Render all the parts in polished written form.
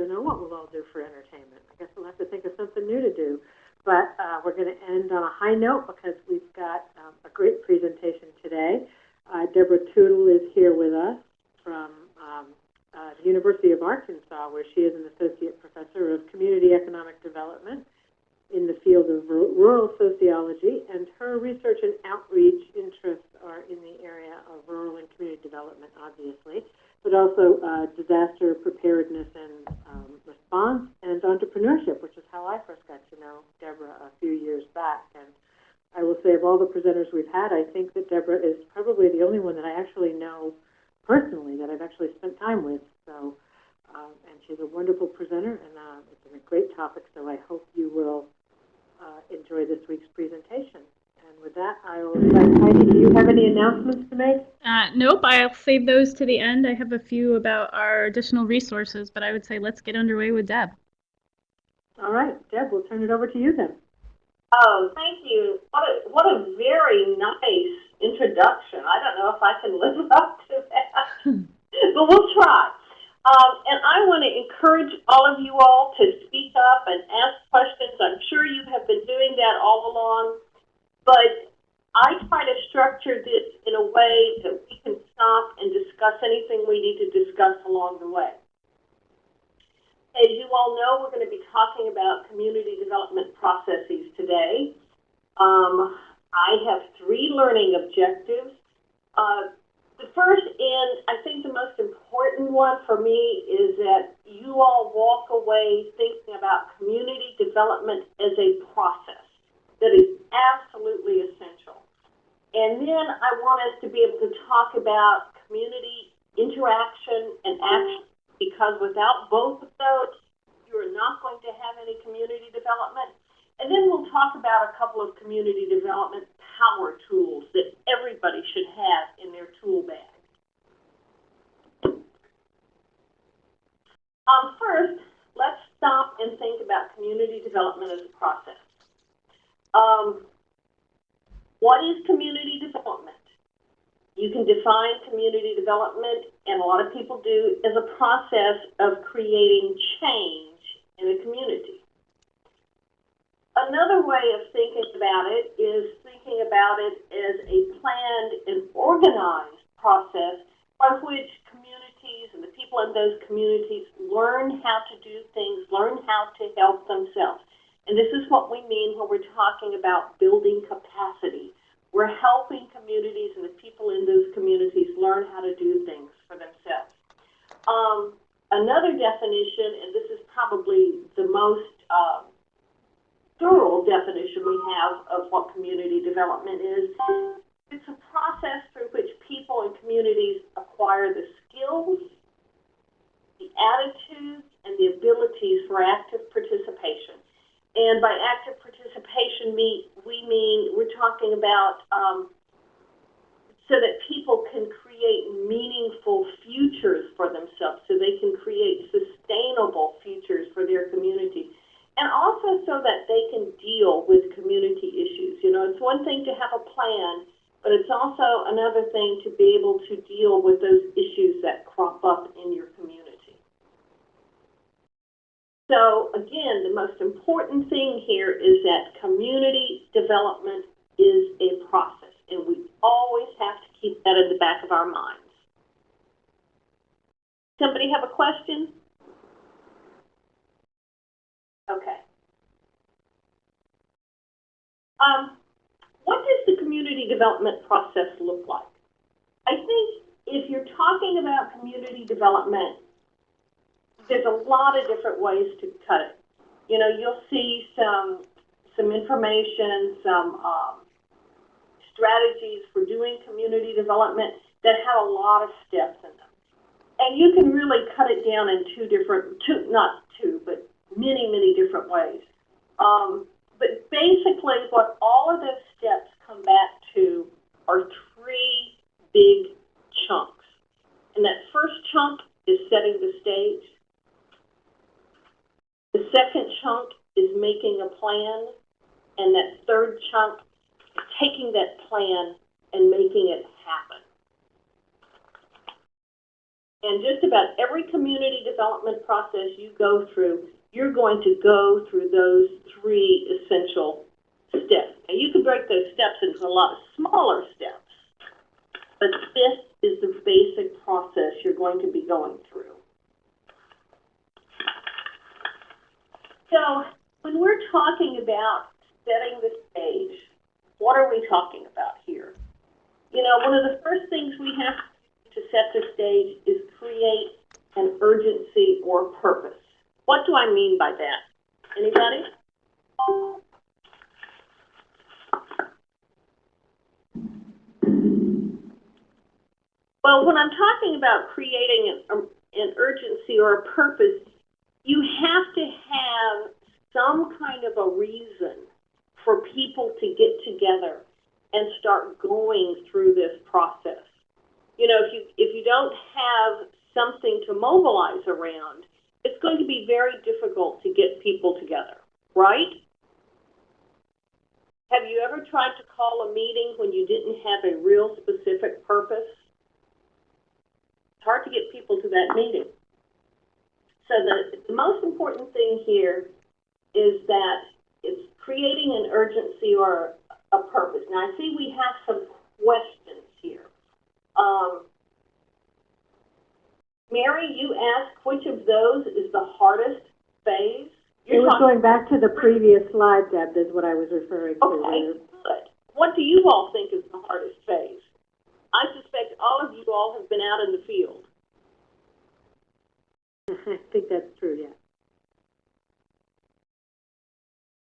never know what we'll all do for entertainment. I guess we'll have to think of something new to do. But we're going to end on a high note because we've got a great presentation today. Deborah Tootle is here with us from the University of Arkansas, where she is an associate professor of community economic development in the field of rural sociology, and her research and outreach interests are in the area of rural and community development, obviously, but also disaster preparedness and response and entrepreneurship, which is how I first got to know Deborah a few years back. And I will say, of all the presenters we've had, I think that Deborah is probably the only one that I actually know personally, that I've actually spent time with. So, and she's a wonderful presenter, and it's a great topic, so I hope you will enjoy this week's presentation. And with that, I will invite Heidi. Do you have any announcements to make? Nope, I'll save those to the end. I have a few about our additional resources, but I would say let's get underway with Deb. All right, Deb, we'll turn it over to you then. Oh, thank you. What a very nice introduction. I don't know if I can live up to that, but we'll try. And I want to encourage all of you all to speak up and ask questions. I'm sure you have been doing that all along, but I try to structure this in a way that we can stop and discuss anything we need to discuss along the way. As you all know, we're going to be talking about community development processes today. I have 3 learning objectives. The first, and I think the most important one for me, is that you all walk away thinking about community development as a process that is absolutely essential. And then I want us to be able to talk about community interaction and action, because without both of those, you are not going to have any community development. And then we'll talk about a couple of community development power tools that everybody should have in their tool bag. First, let's stop and think about community development as a process. What is community development? You can define community development, and a lot of people do, as a process of creating change in a community. Another way of thinking about it is thinking about it as a planned and organized process by which communities and the people in those communities learn how to do things, learn how to help themselves. And this is what we mean when we're talking about building capacity. We're helping communities and the people in those communities learn how to do things for themselves. Another definition, and this is probably the most thorough definition we have of what community development is, it's a process through which people and communities acquire the skills, the attitudes, and the abilities for active participation. And by active participation, we're talking about so that people can create meaningful futures for themselves, so they can create sustainable futures for their community. And also so that they can deal with community issues. You know, it's one thing to have a plan, but it's also another thing to be able to deal with those issues that crop up in your community. So again, the most important thing here is that community development is a process, and we always have to keep that in the back of our minds. Somebody have a question? Okay. What does the community development process look like? I think if you're talking about community development, there's a lot of different ways to cut it. You know, you'll see some information, some strategies for doing community development that have a lot of steps in them. And you can really cut it down in many different ways. But basically what all of those steps come back to are 3 big chunks. And that first chunk is setting the stage. The second chunk is making a plan. And that third chunk is taking that plan and making it happen. And just about every community development process you go through, you're going to go through those 3 essential steps. And you can break those steps into a lot of smaller steps, but this is the basic process you're going to be going through. So when we're talking about setting the stage, what are we talking about here? You know, one of the first things we have to set the stage is create an urgency or purpose. What do I mean by that? Anybody? Well, when I'm talking about creating an urgency or a purpose, you have to have some kind of a reason for people to get together and start going through this process. You know, if you don't have something to mobilize around, it's going to be very difficult to get people together, right? Have you ever tried to call a meeting when you didn't have a real specific purpose? It's hard to get people to that meeting. So the most important thing here is that it's creating an urgency or a purpose. Now, I see we have some questions here. Mary, you asked which of those is the hardest phase? It was going back to the previous slide, Deb, is what I was referring to. Okay, good. What do you all think is the hardest phase? I suspect all of you all have been out in the field. I think that's true, yeah.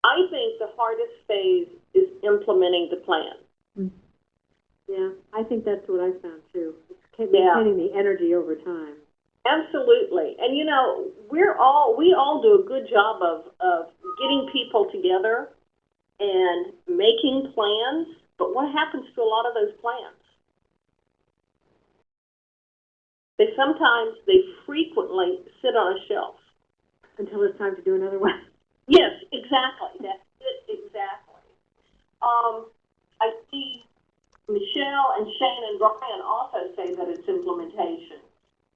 I think the hardest phase is implementing the plan. Yeah, I think that's what I found too. It's maintaining the energy over time. Absolutely. And you know, we all do a good job of getting people together and making plans, but what happens to a lot of those plans? They frequently sit on a shelf. Until it's time to do another one. Yes, exactly. That's it, exactly. I see Michelle and Shane and Brian also say that it's implementation.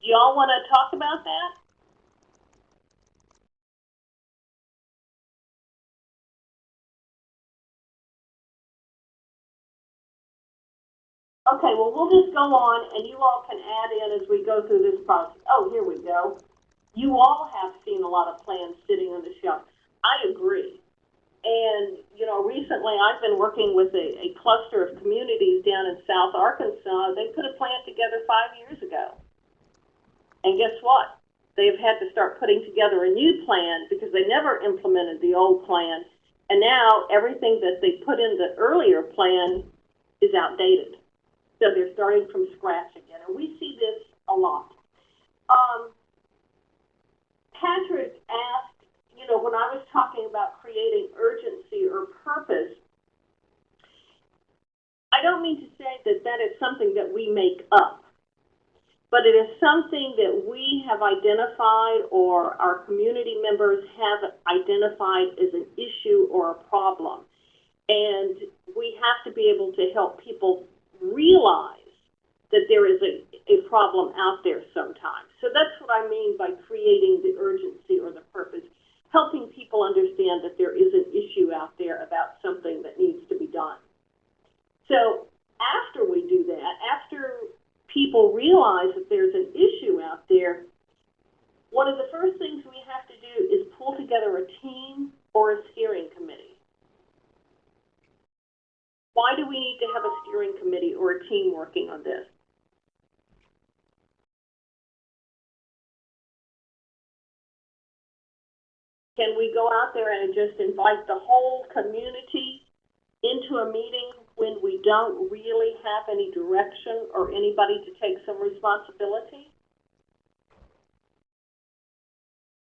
Do y'all want to talk about that? Okay, well, we'll just go on, and you all can add in as we go through this process. Oh, here we go. You all have seen a lot of plans sitting on the shelf. I agree. And, you know, recently I've been working with a cluster of communities down in South Arkansas. They put a plan together 5 years ago. And guess what? They've had to start putting together a new plan because they never implemented the old plan. And now everything that they put in the earlier plan is outdated. So they're starting from scratch again. And we see this a lot. Patrick asked, you know, when I was talking about creating urgency or purpose, I don't mean to say that that is something that we make up, but it is something that we have identified or our community members have identified as an issue or a problem. And we have to be able to help people realize that there is a problem out there sometimes. So that's what I mean by creating the urgency or the purpose, helping people understand that there is an issue out there about something that needs to be done. So after we do that, after people realize that there's an issue out there, one of the first things we have to do is pull together a team or a steering committee. Why do we need to have a steering committee or a team working on this? Can we go out there and just invite the whole community into a meeting when we don't really have any direction or anybody to take some responsibility?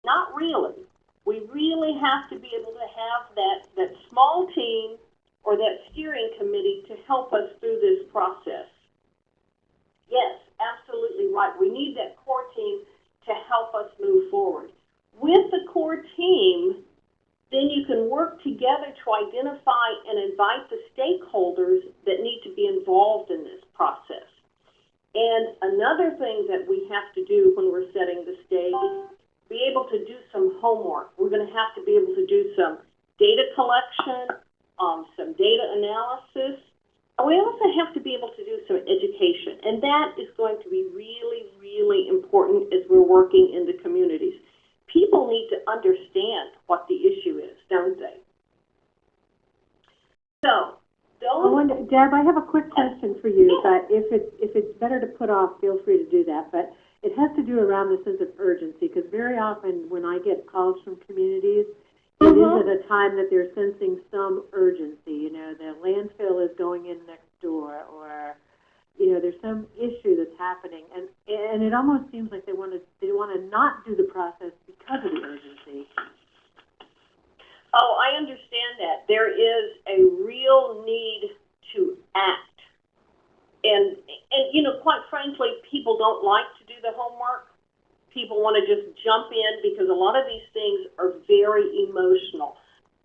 Not really. We really have to be able to have that small team or that steering committee to help us through this process. Yes, absolutely right. We need that core team to help us move forward. With the core team, then you can work together to identify and invite the stakeholders that need to be involved in this process. And Another thing that we have to do when we're setting the stage is be able to do some homework. We're going to have to be able to do some data collection, some data analysis, and we also have to be able to do some education. And that is going to be really, really important as we're working in the communities. People need to understand what the issue is, don't they? So, Deb, I have a quick question for you, but if it's better to put off, feel free to do that. But it has to do around the sense of urgency, because very often when I get calls from communities, it is at a time that they're sensing some urgency. You know, the landfill is going in next door, or you know, there's some issue that's happening, and it almost seems like they want to not do the process because of the urgency. Oh, I understand that. There is a real need to act. And you know, quite frankly, people don't like to do the homework. People want to just jump in because a lot of these things are very emotional.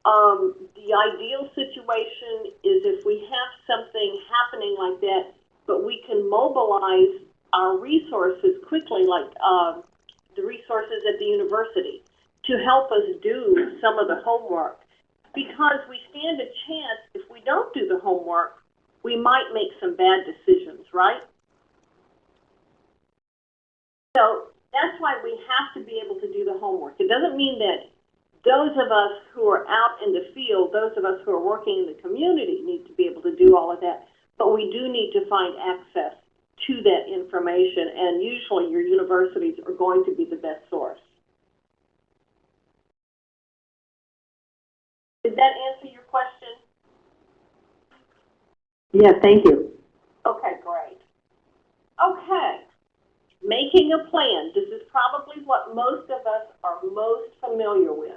The ideal situation is if we have something happening like that, but we can mobilize our resources quickly, like the resources at the university, to help us do some of the homework. Because we stand a chance, if we don't do the homework, we might make some bad decisions, right? So that's why we have to be able to do the homework. It doesn't mean that those of us who are out in the field, those of us who are working in the community need to be able to do all of that, but we do need to find access to that information, and usually your universities are going to be the best source. Did that answer your question? Yes, thank you. Okay, great. Okay, making a plan. This is probably what most of us are most familiar with.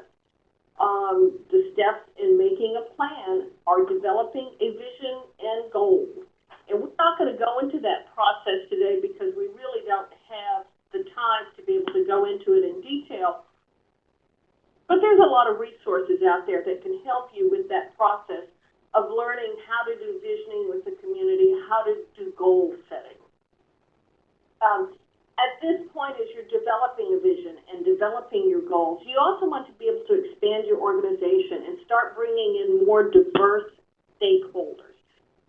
The steps in making a plan are developing a vision and goals. And we're not going to go into that process today because we really don't have the time to be able to go into it in detail. But there's a lot of resources out there that can help you with that process of learning how to do visioning with the community, how to do goal setting. At this point, as you're developing a vision and developing your goals, you also want to be able to expand your organization and start bringing in more diverse stakeholders.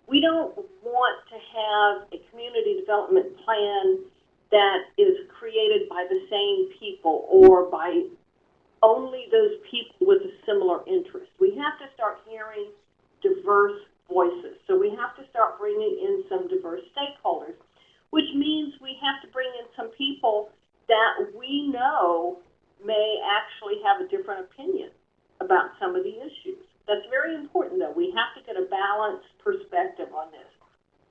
We don't want to have a community development plan that is created by the same people or by only those people with a similar interest. We have to start hearing diverse voices. So we have to start bringing in some diverse stakeholders, which means we have to bring in some people that we know may actually have a different opinion about some of the issues. That's very important, though. We have to get a balanced perspective on this.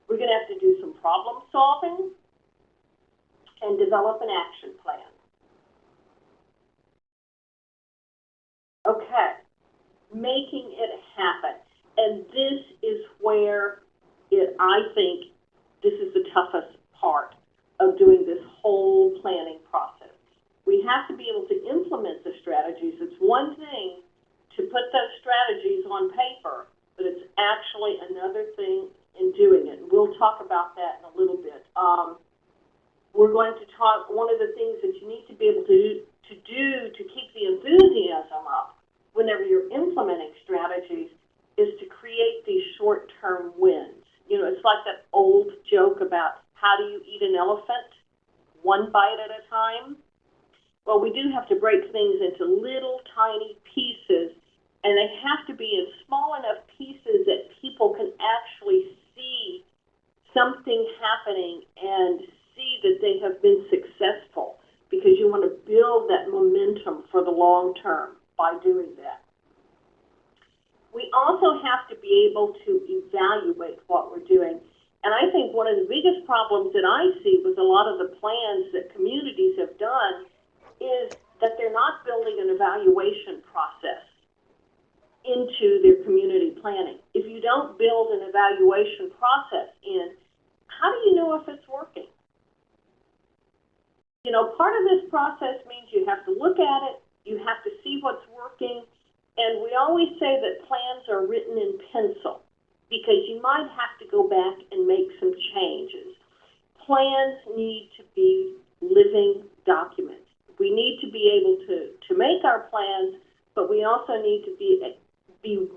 We're going to have to do some problem solving and develop an action plan. Okay, making it happen. And this is where I think this is the toughest part of doing this whole planning process. We have to be able to implement the strategies. It's one thing to put those strategies on paper, but it's actually another thing in doing it. We'll talk about that in a little bit. We're going to talk, one of the things that you need to be able to do to keep the enthusiasm up whenever you're implementing strategies is to create these short-term wins. You know, it's like that old joke about how do you eat an elephant? One bite at a time. Well, we do have to break things into little tiny pieces, and they have to be in small enough pieces that people can actually see something happening and see that they have been successful, because you want to build that momentum for the long term by doing that. We also have to be able to evaluate what we're doing. And I think one of the biggest problems that I see with a lot of the plans that communities have done is that they're not building an evaluation process into their community planning. If you don't build an evaluation process in, how do you know if it's working? You know, part of this process means you have to look at it, you have to see what's working, and we always say that plans are written in pencil because you might have to go back and make some changes. plans need to be living documents. We need to be able to make our plans, but we also need to be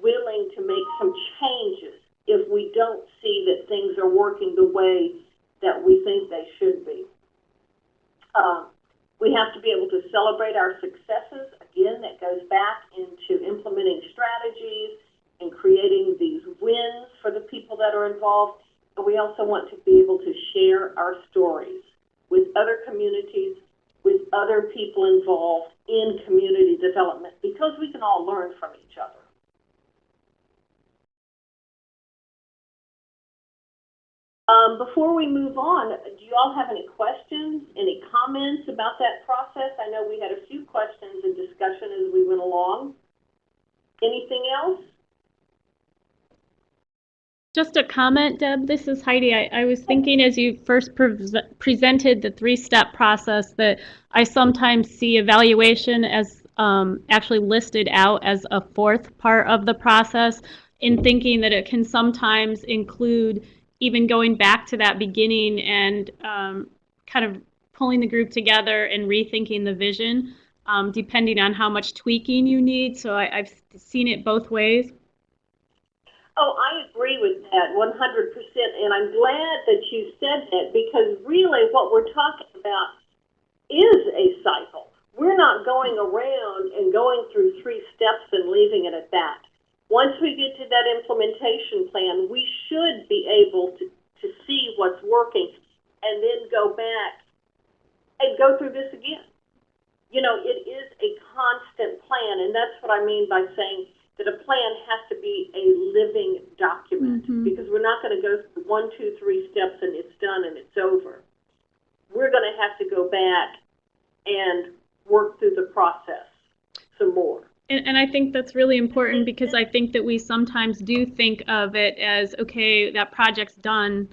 willing to make some changes if we don't see that things are working the way that we think they should be. We have to be able to celebrate our successes. Again, that goes back into implementing strategies and creating these wins for the people that are involved. But we also want to be able to share our stories with other communities, with other people involved in community development, because we can all learn from each other. Before we move on, do you all have any questions, any comments about that process? I know we had a few questions and discussion as we went along. Anything else? Just a comment, Deb. This is Heidi. I was thinking as you first presented the three-step process that I sometimes see evaluation as actually listed out as a fourth part of the process, in thinking that it can sometimes include even going back to that beginning and kind of pulling the group together and rethinking the vision, depending on how much tweaking you need. So I've seen it both ways. Oh, I agree with that 100%, and I'm glad that you said that, because really what we're talking about is a cycle. We're not going around and going through 3 steps and leaving it at that. Once we get to that implementation plan, we should be able to see what's working and then go back and go through this again. You know, it is a constant plan, and that's what I mean by saying that a plan has to be a living document, because we're not going to go through 1, 2, 3 steps and it's done and it's over. We're going to have to go back and work through the process some more. And I think that's really important, because I think that we sometimes do think of it as, okay, that project's done,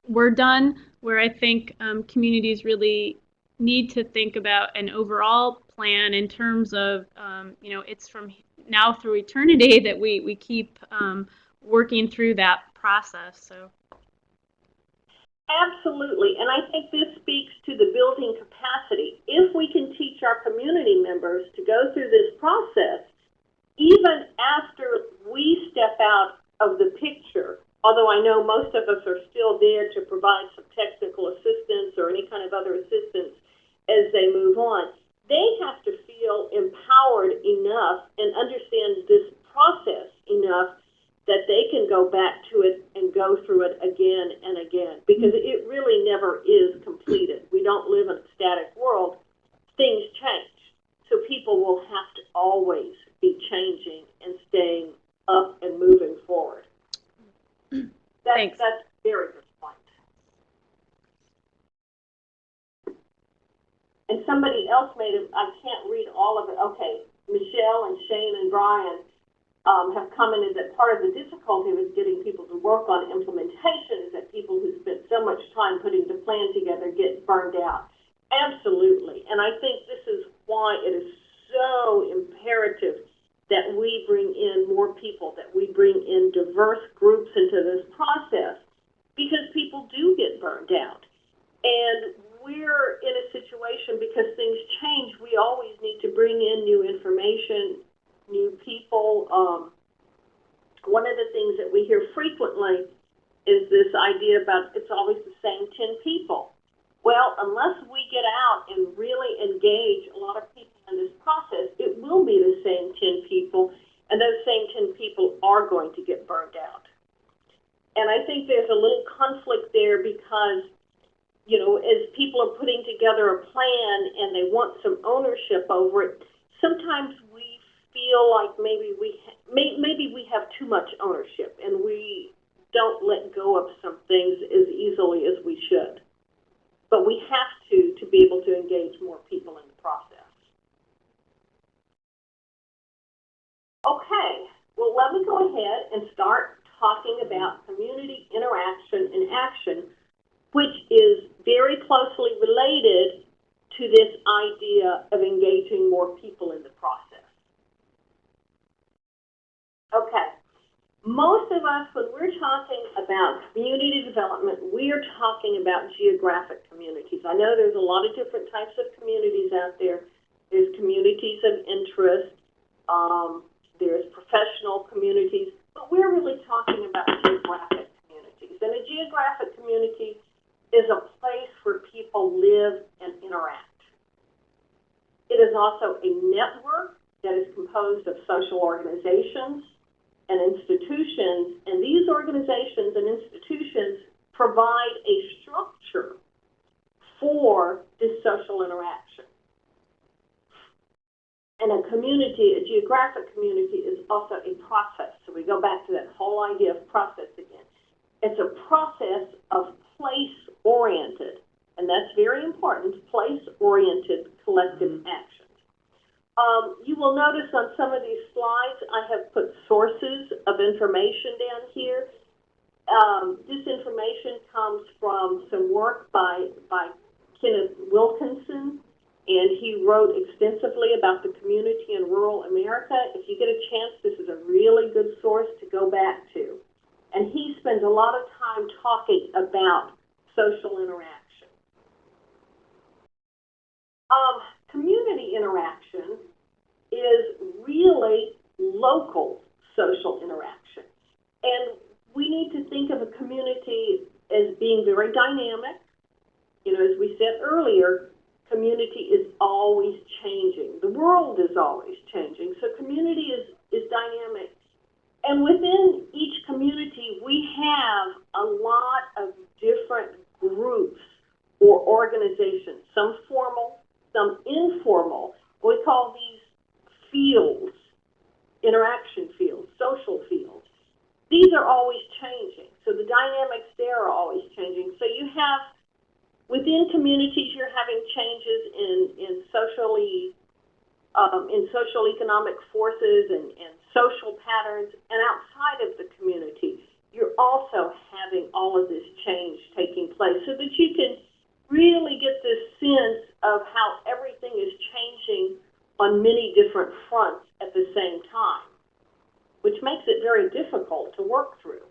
we're done, where I think communities really need to think about an overall plan in terms of, you know, it's from now through eternity that we keep working through that process. So. Absolutely, and I think this speaks to the building capacity. If we can teach our community members to go through this process, even after we step out of the picture, although I know most of us are still there to provide some technical assistance or any kind of other assistance as they move on, they have to feel empowered enough and understand this process enough that they can go back to it and go through it again and again, because it really never is completed. We don't live in a static world. Things change. So people will have to always be changing and staying up and moving forward. Thanks. That's a very good point. And somebody else made it, I can't read all of it. Okay, Michelle and Shane and Brian have commented that part of the difficulty with getting people to work on implementation is that people who spend so much time putting the plan together get burned out. Absolutely. And I think this is why it is so imperative that we bring in more people, that we bring in diverse groups into this process, because people do get burned out. And we're in a situation, because things change, we always need to bring in new information, new people. One of the things that we hear frequently is this idea about it's always the same 10 people. Well, unless we get out and really engage a lot of people in this process, it will be the same 10 people, and those same 10 people are going to get burned out. And I think there's a little conflict there, because, you know, as people are putting together a plan and they want some ownership over it, sometimes we feel like maybe we have too much ownership and we don't let go of some things as easily as we should. But we have to be able to engage more people in the process. Okay, well, let me go ahead and start talking about community interaction and action, which is very closely related to this idea of engaging more people in the process. Okay, Most of us, when we're talking about community development, we are talking about geographic communities. I know there's a lot of different types of communities out there. There's communities of interest, there's professional communities, but we're really talking about geographic communities. And a geographic community is a place where people live and interact. It is also a network that is composed of social organizations and institutions, and these organizations and institutions provide a structure for this social interaction. And a community, a geographic community, is also a process. So we go back to that whole idea of process again. It's a process of place-oriented, and that's very important, place-oriented collective action. You will notice on some of these slides, I have put sources of information down here. This information comes from some work by Kenneth Wilkinson, and he wrote extensively about the community in rural America. If you get a chance, this is a really good source to go back to. And he spends a lot of time talking about social interaction. Community interaction is really local social interaction. And we need to think of a community as being very dynamic. You know, as we said earlier, community is always changing. The world is always changing. So community is dynamic. And within each community, we have a lot of different groups or organizations, some formal, some informal. We call these fields, interaction fields, social fields. These are always changing. So the dynamics there are always changing. So you have, within communities, you're having changes in social economic forces and social patterns, and outside of the community, you're also having all of this change taking place so that you can really get this sense of how everything is changing on many different fronts at the same time, which makes it very difficult to work through.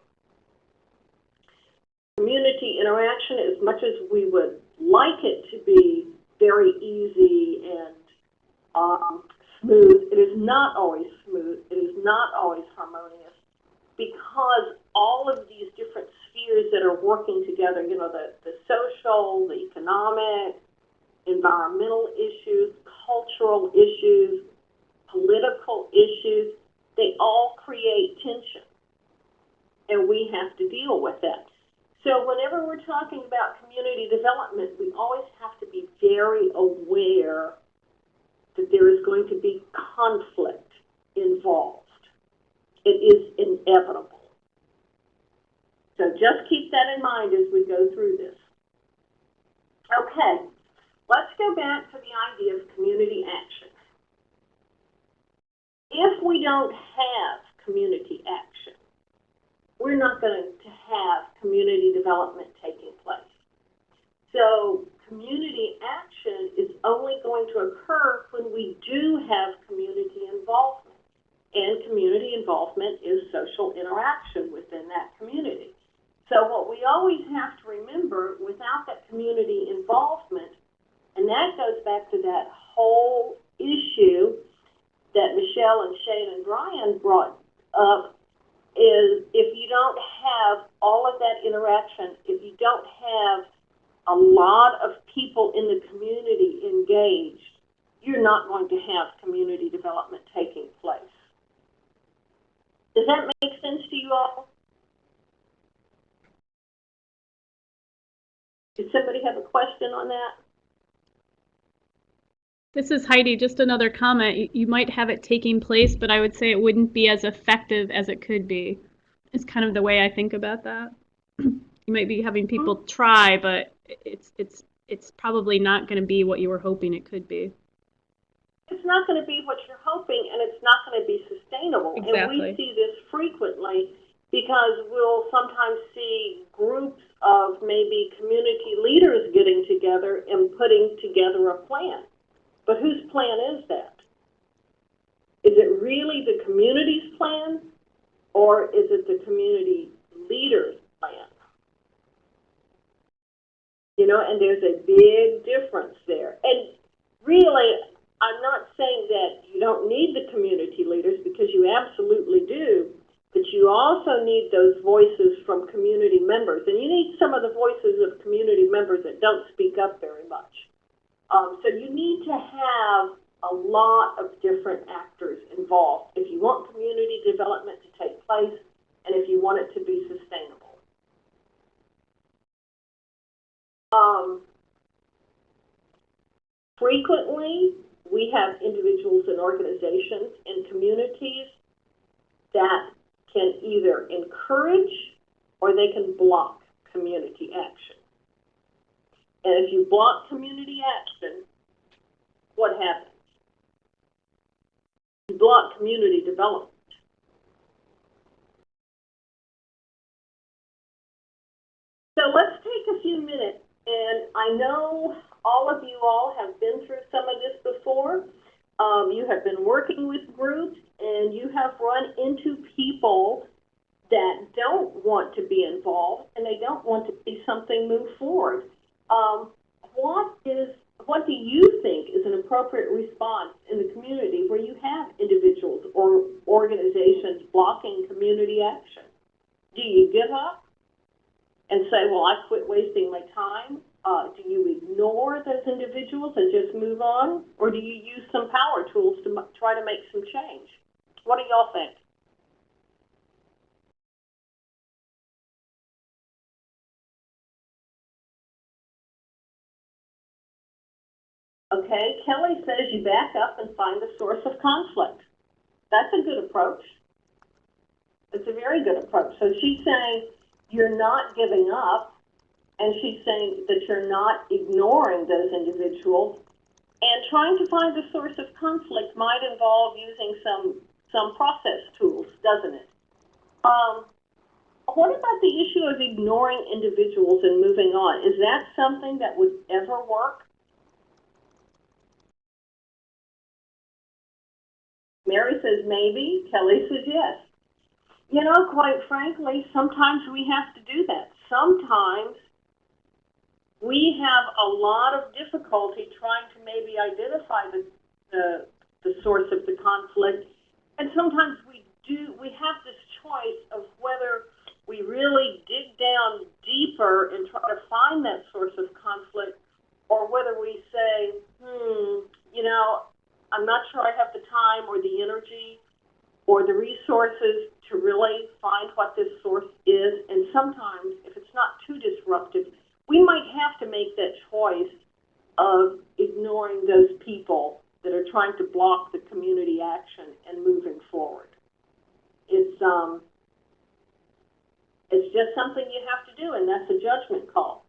Community interaction, as much as we would like it to be very easy and smooth, it is not always smooth, it is not always harmonious, because all of these different spheres that are working together, you know, the social, the economic, environmental issues, cultural issues, political issues, they all create tension, and we have to deal with that. So whenever we're talking about community development, we always have to be very aware that there is going to be conflict involved. It is inevitable. So just keep that in mind as we go through this. Okay, let's go back to the idea of community action. If we don't have community action, we're not going to have community development taking place. So community action is only going to occur when we do have community involvement. And community involvement is social interaction within that community. So what we always have to remember, without that community involvement, and that goes back to that whole issue that Michelle and Shane and Brian brought up, is if you don't have all of that interaction, if you don't have a lot of people in the community engaged, you're not going to have community development taking place. Does that make sense to you all? Did somebody have a question on that? This is Heidi. Just another comment. You might have it taking place, but I would say it wouldn't be as effective as it could be. It's kind of the way I think about that. You might be having people try, but it's probably not going to be what you were hoping it could be. It's not going to be what you're hoping, and it's not going to be sustainable. Exactly. And we see this frequently because we'll sometimes see groups of maybe community leaders getting together and putting together a plan. But whose plan is that? Is it really the community's plan? or is it the community leader's plan? You know, and there's a big difference there. And really, I'm not saying that you don't need the community leaders, because you absolutely do, but you also need those voices from community members. And you need some of the voices of community members that don't speak up very much. So you need to have a lot of different actors involved if you want community development to take place and if you want it to be sustainable. Frequently, we have individuals and organizations and communities that can either encourage or they can block community action. And if you block community action, what happens? You block community development. So let's take a few minutes, and I know all of you all have been through some of this before. You have been working with groups, and you have run into people that don't want to be involved, and they don't want to see something move forward. What do you think is an appropriate response in the community where you have individuals or organizations blocking community action? Do you give up and say, well, I quit wasting my time? Do you ignore those individuals and just move on? Or do you use some power tools to try to make some change? What do y'all think? Okay, Kelly says you back up and find the source of conflict. That's a good approach. It's a very good approach. So she's saying you're not giving up, and she's saying that you're not ignoring those individuals, and trying to find the source of conflict might involve using some process tools, doesn't it? What about the issue of ignoring individuals and moving on? Is that something that would ever work? Mary says maybe, Kelly says yes. You know, quite frankly, sometimes we have to do that. Sometimes we have a lot of difficulty trying to maybe identify the source of the conflict, and sometimes we have this choice of whether we really dig down deeper and try to find that source of conflict, or whether we say, you know, I'm not sure I have the time or the energy or the resources to really find what this source is. And sometimes, if it's not too disruptive, we might have to make that choice of ignoring those people that are trying to block the community action and moving forward. It's just something you have to do, and that's a judgment call.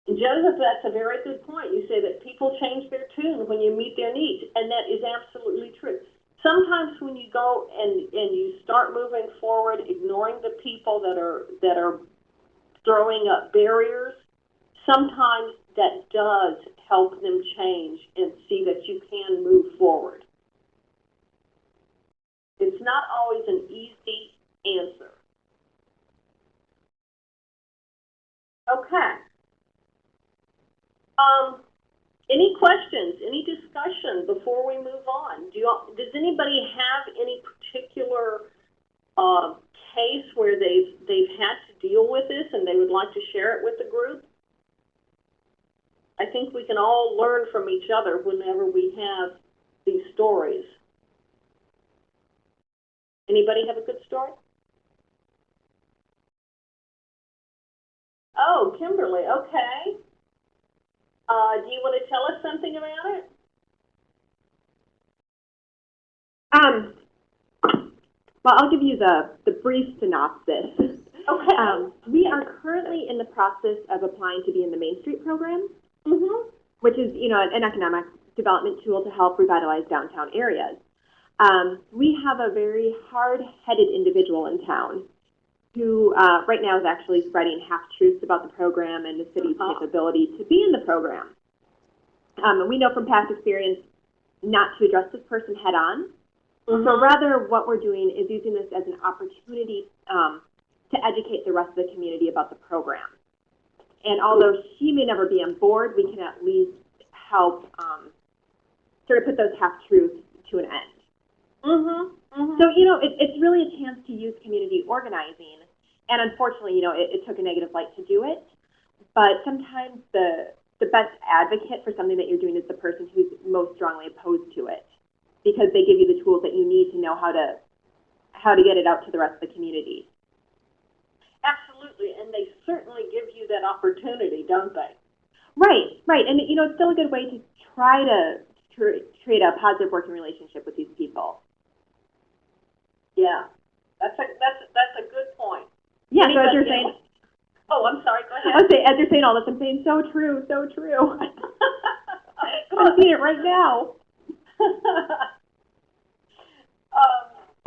And Joseph, that's a very good point. You say that people change their tune when you meet their needs, and that is absolutely true. Sometimes when you go and you start moving forward, ignoring the people that are throwing up barriers, sometimes that does help them change and see that you can move forward. It's not always an easy answer. Okay. Any questions, any discussion before we move on? Does anybody have any particular case where they've had to deal with this and they would like to share it with the group? I think we can all learn from each other whenever we have these stories. Anybody have a good story? Oh, Kimberly, okay. Do you want to tell us something about it? Well, I'll give you the brief synopsis. Okay. We are currently in the process of applying to be in the Main Street program, which is, you know, an economic development tool to help revitalize downtown areas. We have a very hard-headed individual in town who right now is actually spreading half-truths about the program and the city's capability to be in the program. We know from past experience not to address this person head-on, So rather, what we're doing is using this as an opportunity to educate the rest of the community about the program. And although she may never be on board, we can at least help sort of put those half-truths to an end. So, you know, it's really a chance to use community organizing. And unfortunately, you know, it took a negative light to do it. But sometimes the best advocate for something that you're doing is the person who's most strongly opposed to it, because they give you the tools that you need to know how to get it out to the rest of the community. Absolutely, and they certainly give you that opportunity, don't they? Right, right. And, you know, it's still a good way to try to create a positive working relationship with these people. Yeah, that's a good point. Yeah, so as you're saying... Oh, I'm sorry, go ahead. I was saying, as you're saying all this, I'm saying, so true, so true. I'm seeing it right now.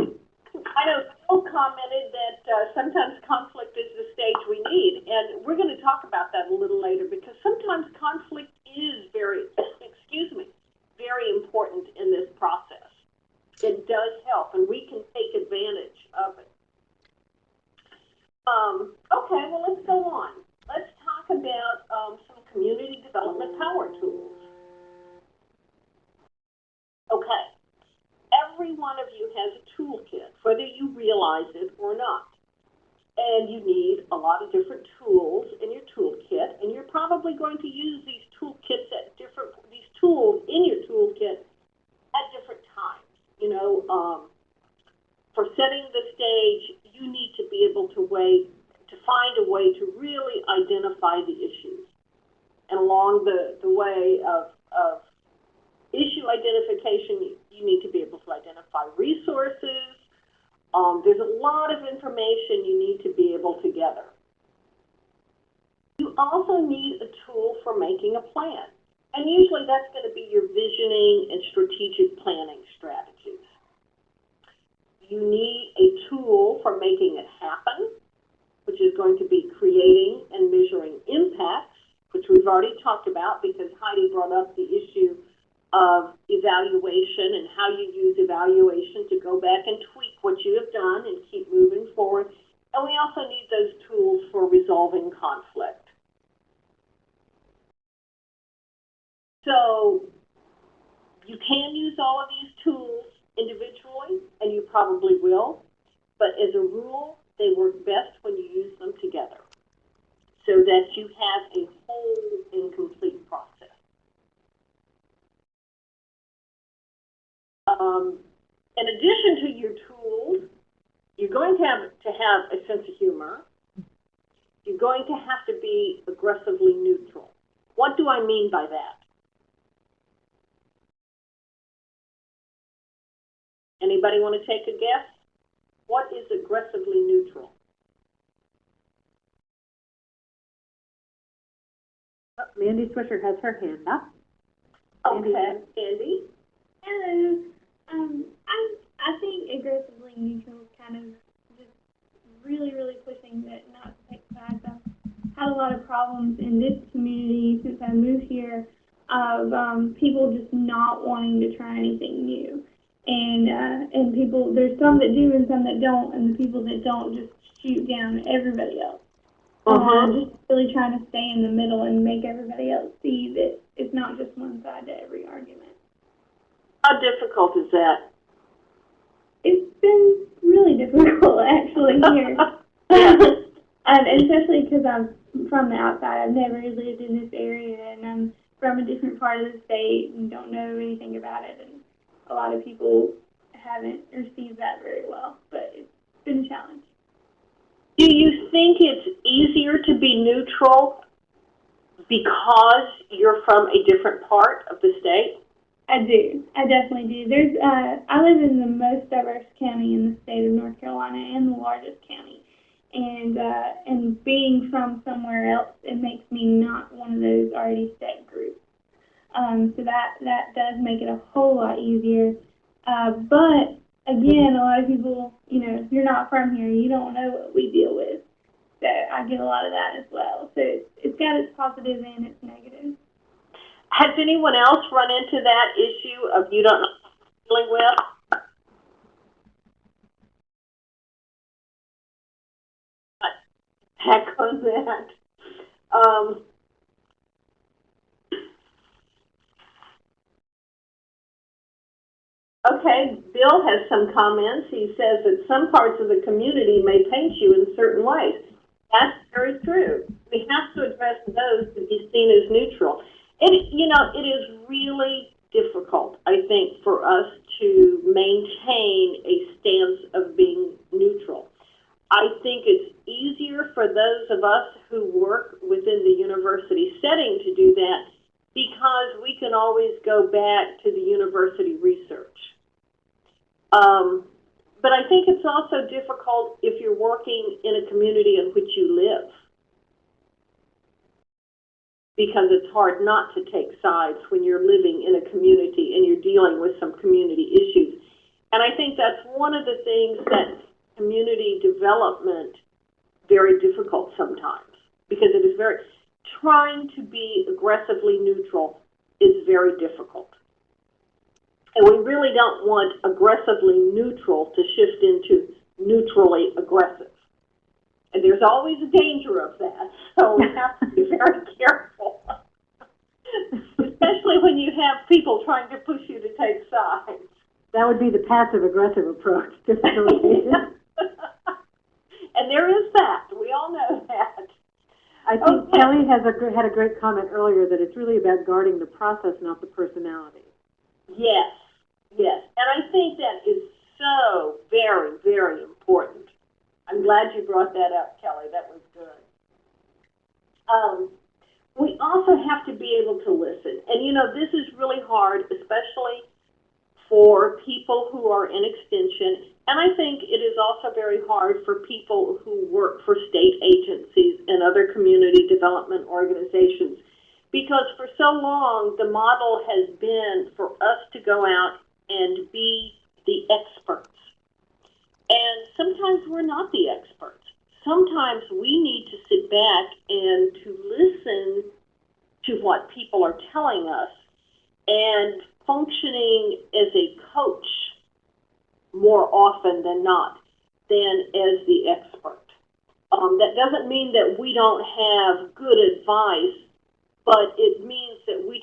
I know Bill commented that sometimes conflict is the stage we need, and we're going to talk about that a little later, because sometimes conflict is very important in this process. It does help, and we can take advantage of it. Okay, well, let's go on. Let's talk about some community development power tools. Okay. Every one of you has a toolkit, whether you realize it or not. And you need a lot of different tools in your toolkit, and you're probably going to use these toolkits these tools in your toolkit at different times. You know, for setting the stage, you need to be able to find a way to really identify the issues. And along the way of issue identification, you need to be able to identify resources. There's a lot of information you need to be able to gather. You also need a tool for making a plan. And usually that's going to be your visioning and strategic planning strategies. You need a tool for making it happen, which is going to be creating and measuring impacts, which we've already talked about because Heidi brought up the issue of evaluation and how you use evaluation to go back and tweak what you have done and keep moving forward. And we also need those tools for resolving conflict. So you can use all of these tools individually, and you probably will, but as a rule, they work best when you use them together so that you have a whole and complete process. In addition to your tools, you're going to have a sense of humor. You're going to have to be aggressively neutral. What do I mean by that? Anybody want to take a guess? What is aggressively neutral? Oh, Mandy Swisher has her hand up. Okay, Andy? Hello. I think aggressively neutral is kind of just really, really pushing that not to take sides. I've had a lot of problems in this community since I moved here of people just not wanting to try anything new. And people, there's some that do and some that don't, and the people that don't just shoot down everybody else. Just really trying to stay in the middle and make everybody else see that it's not just one side to every argument. How difficult is that? It's been really difficult, actually, here. And especially because I'm from the outside. I've never lived in this area, and I'm from a different part of the state and don't know anything about it. And a lot of people haven't received that very well, but it's been a challenge. Do you think it's easier to be neutral because you're from a different part of the state? I do. I definitely do. I live in the most diverse county in the state of North Carolina and the largest county. And being from somewhere else, it makes me not one of those already set groups. So that does make it a whole lot easier. But again, a lot of people, if you're not from here, you don't know what we deal with. So I get a lot of that as well. So it's got its positives and its negatives. Has anyone else run into that issue of you don't know what you're dealing with? back on that. Um, Okay, Bill has some comments. He says that some parts of the community may paint you in certain ways. That's very true. We have to address those to be seen as neutral. It is really difficult, I think, for us to maintain a stance of being neutral. I think it's easier for those of us who work within the university setting to do that because we can always go back to the university research. But I think it's also difficult if you're working in a community in which you live, because it's hard not to take sides when you're living in a community and you're dealing with some community issues. And I think that's one of the things that community development very difficult sometimes, because it is trying to be aggressively neutral is very difficult. And we really don't want aggressively neutral to shift into neutrally aggressive. And there's always a danger of that, so we have to be very careful. Especially when you have people trying to push you to take sides. That would be the passive-aggressive approach to facilitation. And there is that. We all know that. I think Kelly had a great comment earlier that it's really about guarding the process, not the personality. Yes, yes. And I think that is so very, very important. I'm glad you brought that up, Kelly. That was good. We also have to be able to listen. And, this is really hard, especially for people who are in extension. And I think it is also very hard for people who work for state agencies and other community development organizations, because for so long the model has been for us to go out and be the experts. And sometimes we're not the experts. Sometimes we need to sit back and to listen to what people are telling us and functioning as a coach more often than not than as the expert. That doesn't mean that we don't have good advice, but it means that we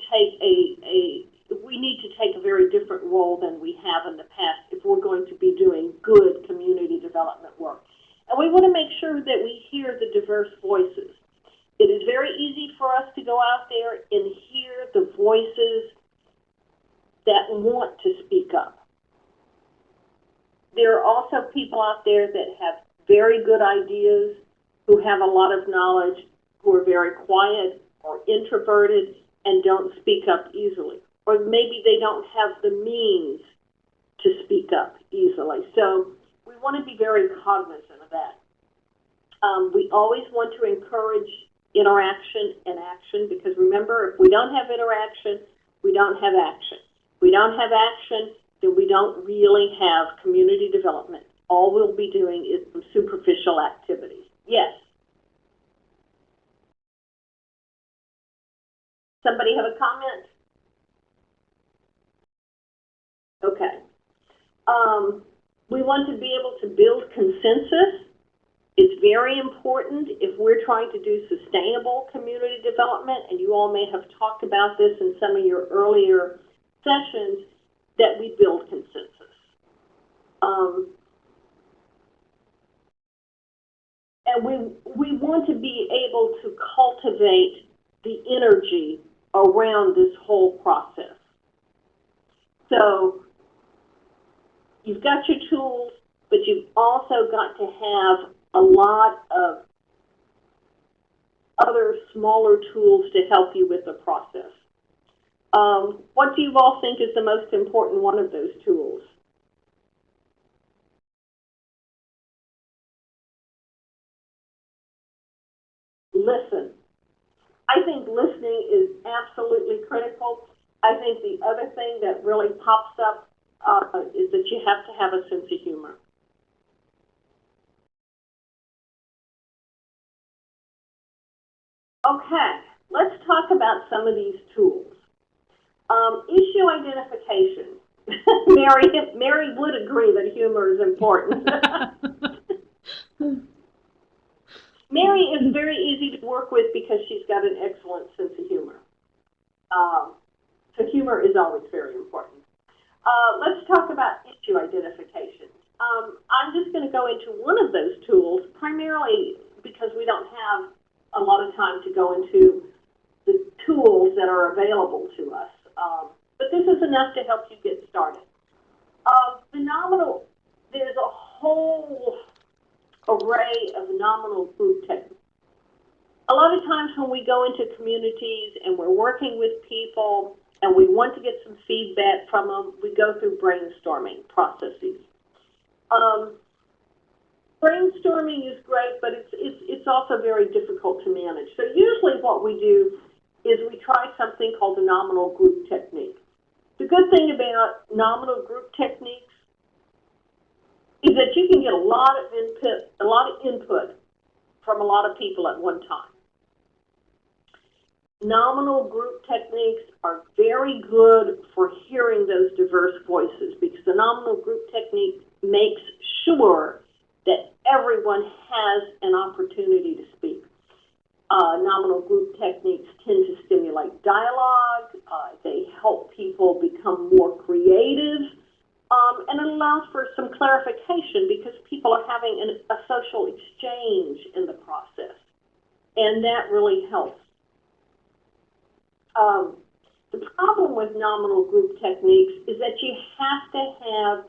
need to take a very different role than we have in the past if we're going to be doing good community development work. And we want to make sure that we hear the diverse voices. It is very easy for us to go out there and hear the voices that want to speak up. There are also people out there that have very good ideas, who have a lot of knowledge, who are very quiet or introverted and don't speak up easily. Or maybe they don't have the means to speak up easily. So we want to be very cognizant of that. We always want to encourage interaction and action, because remember, if we don't have interaction, we don't have action. If we don't have action, then we don't really have community development. All we'll be doing is some superficial activities. Yes? Somebody have a comment? Okay. We want to be able to build consensus. It's very important if we're trying to do sustainable community development, and you all may have talked about this in some of your earlier sessions, that we build consensus. And we want to be able to cultivate the energy around this whole process. So you've got your tools, but you've also got to have a lot of other smaller tools to help you with the process. What do you all think is the most important one of those tools? Listen. I think listening is absolutely critical. I think the other thing that really pops up is that you have to have a sense of humor. Okay, let's talk about some of these tools. Issue identification. Mary would agree that humor is important. Mary is very easy to work with because she's got an excellent sense of humor. So humor is always very important. Let's talk about issue identification. I'm just going to go into one of those tools, primarily because we don't have a lot of time to go into the tools that are available to us. But this is enough to help you get started. There's a whole array of nominal group techniques. A lot of times when we go into communities and we're working with people and we want to get some feedback from them, we go through brainstorming processes. Brainstorming is great, but it's also very difficult to manage. So usually what we do is we try something called the nominal group technique. The good thing about nominal group techniques is that you can get a lot of input from a lot of people at one time. Nominal group techniques are very good for hearing those diverse voices because the nominal group technique makes sure that everyone has an opportunity to speak. Nominal group techniques tend to stimulate dialogue. They help people become more creative. And it allows for some clarification because people are having a social exchange in the process. And that really helps. The problem with nominal group techniques is that you have to have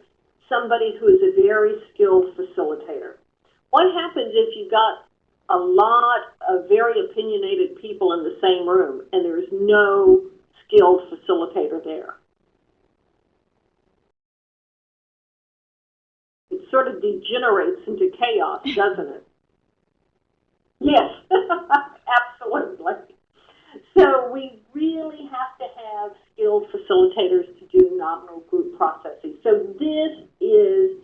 somebody who is a very skilled facilitator. What happens if you've got a lot of very opinionated people in the same room and there's no skilled facilitator there? It sort of degenerates into chaos, doesn't it? Yes, absolutely. So we really have to have skilled facilitators to do nominal group processes. So this is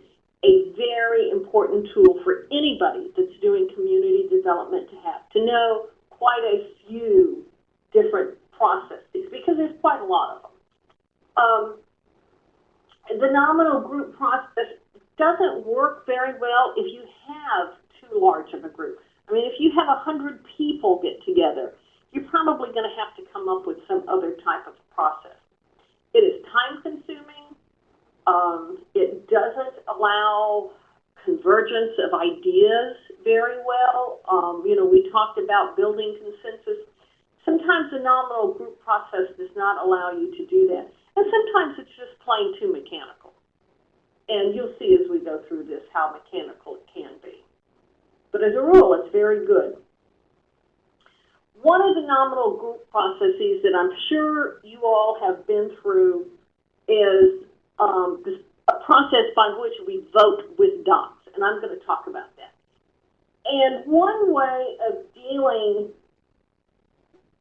a very important tool for anybody that's doing community development to have, to know quite a few different processes because there's quite a lot of them. The nominal group process doesn't work very well if you have too large of a group. I mean, if you have 100 people get together, you're probably going to have to come up with some other type of process. It is time-consuming. It doesn't allow convergence of ideas very well. We talked about building consensus. Sometimes the nominal group process does not allow you to do that. And sometimes it's just plain too mechanical. And you'll see as we go through this how mechanical it can be. But as a rule, it's very good. One of the nominal group processes that I'm sure you all have been through is a process by which we vote with dots, and I'm going to talk about that. And one way of dealing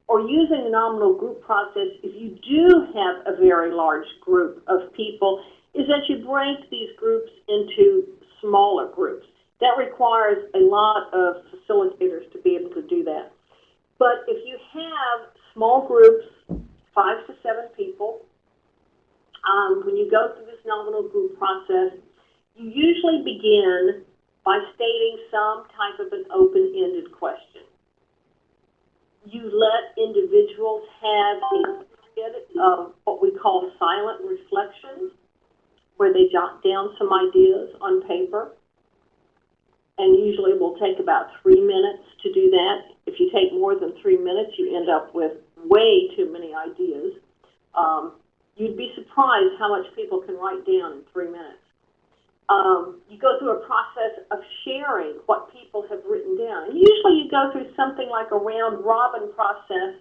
or using the nominal group process, if you do have a very large group of people, is that you break these groups into smaller groups. That requires a lot of facilitators to be able to do that. But if you have small groups, 5 to 7 people, when you go through this nominal group process, you usually begin by stating some type of an open-ended question. You let individuals have a period of what we call silent reflections, where they jot down some ideas on paper. And usually it will take about 3 minutes to do that. If you take more than 3 minutes, you end up with way too many ideas. You'd be surprised how much people can write down in 3 minutes. You go through a process of sharing what people have written down. And usually you go through something like a round-robin process,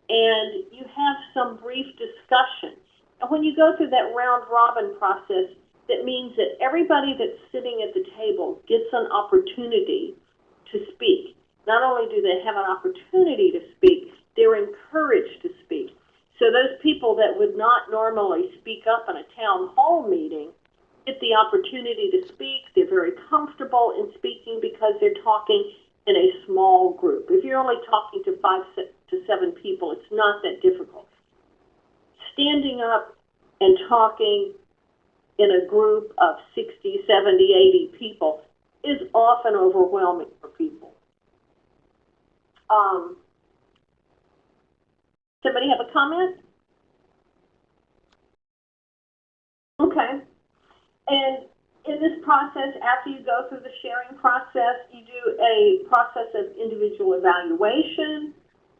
and you have some brief discussion. And when you go through that round-robin process, that means that everybody that's sitting at the table gets an opportunity to speak. Not only do they have an opportunity to speak, they're encouraged to speak. So those people that would not normally speak up in a town hall meeting get the opportunity to speak. They're very comfortable in speaking because they're talking in a small group. If you're only talking to 5 to 7 people, it's not that difficult. Standing up and talking in a group of 60, 70, 80 people is often overwhelming for people. Somebody have a comment? Okay. And in this process, after you go through the sharing process, you do a process of individual evaluation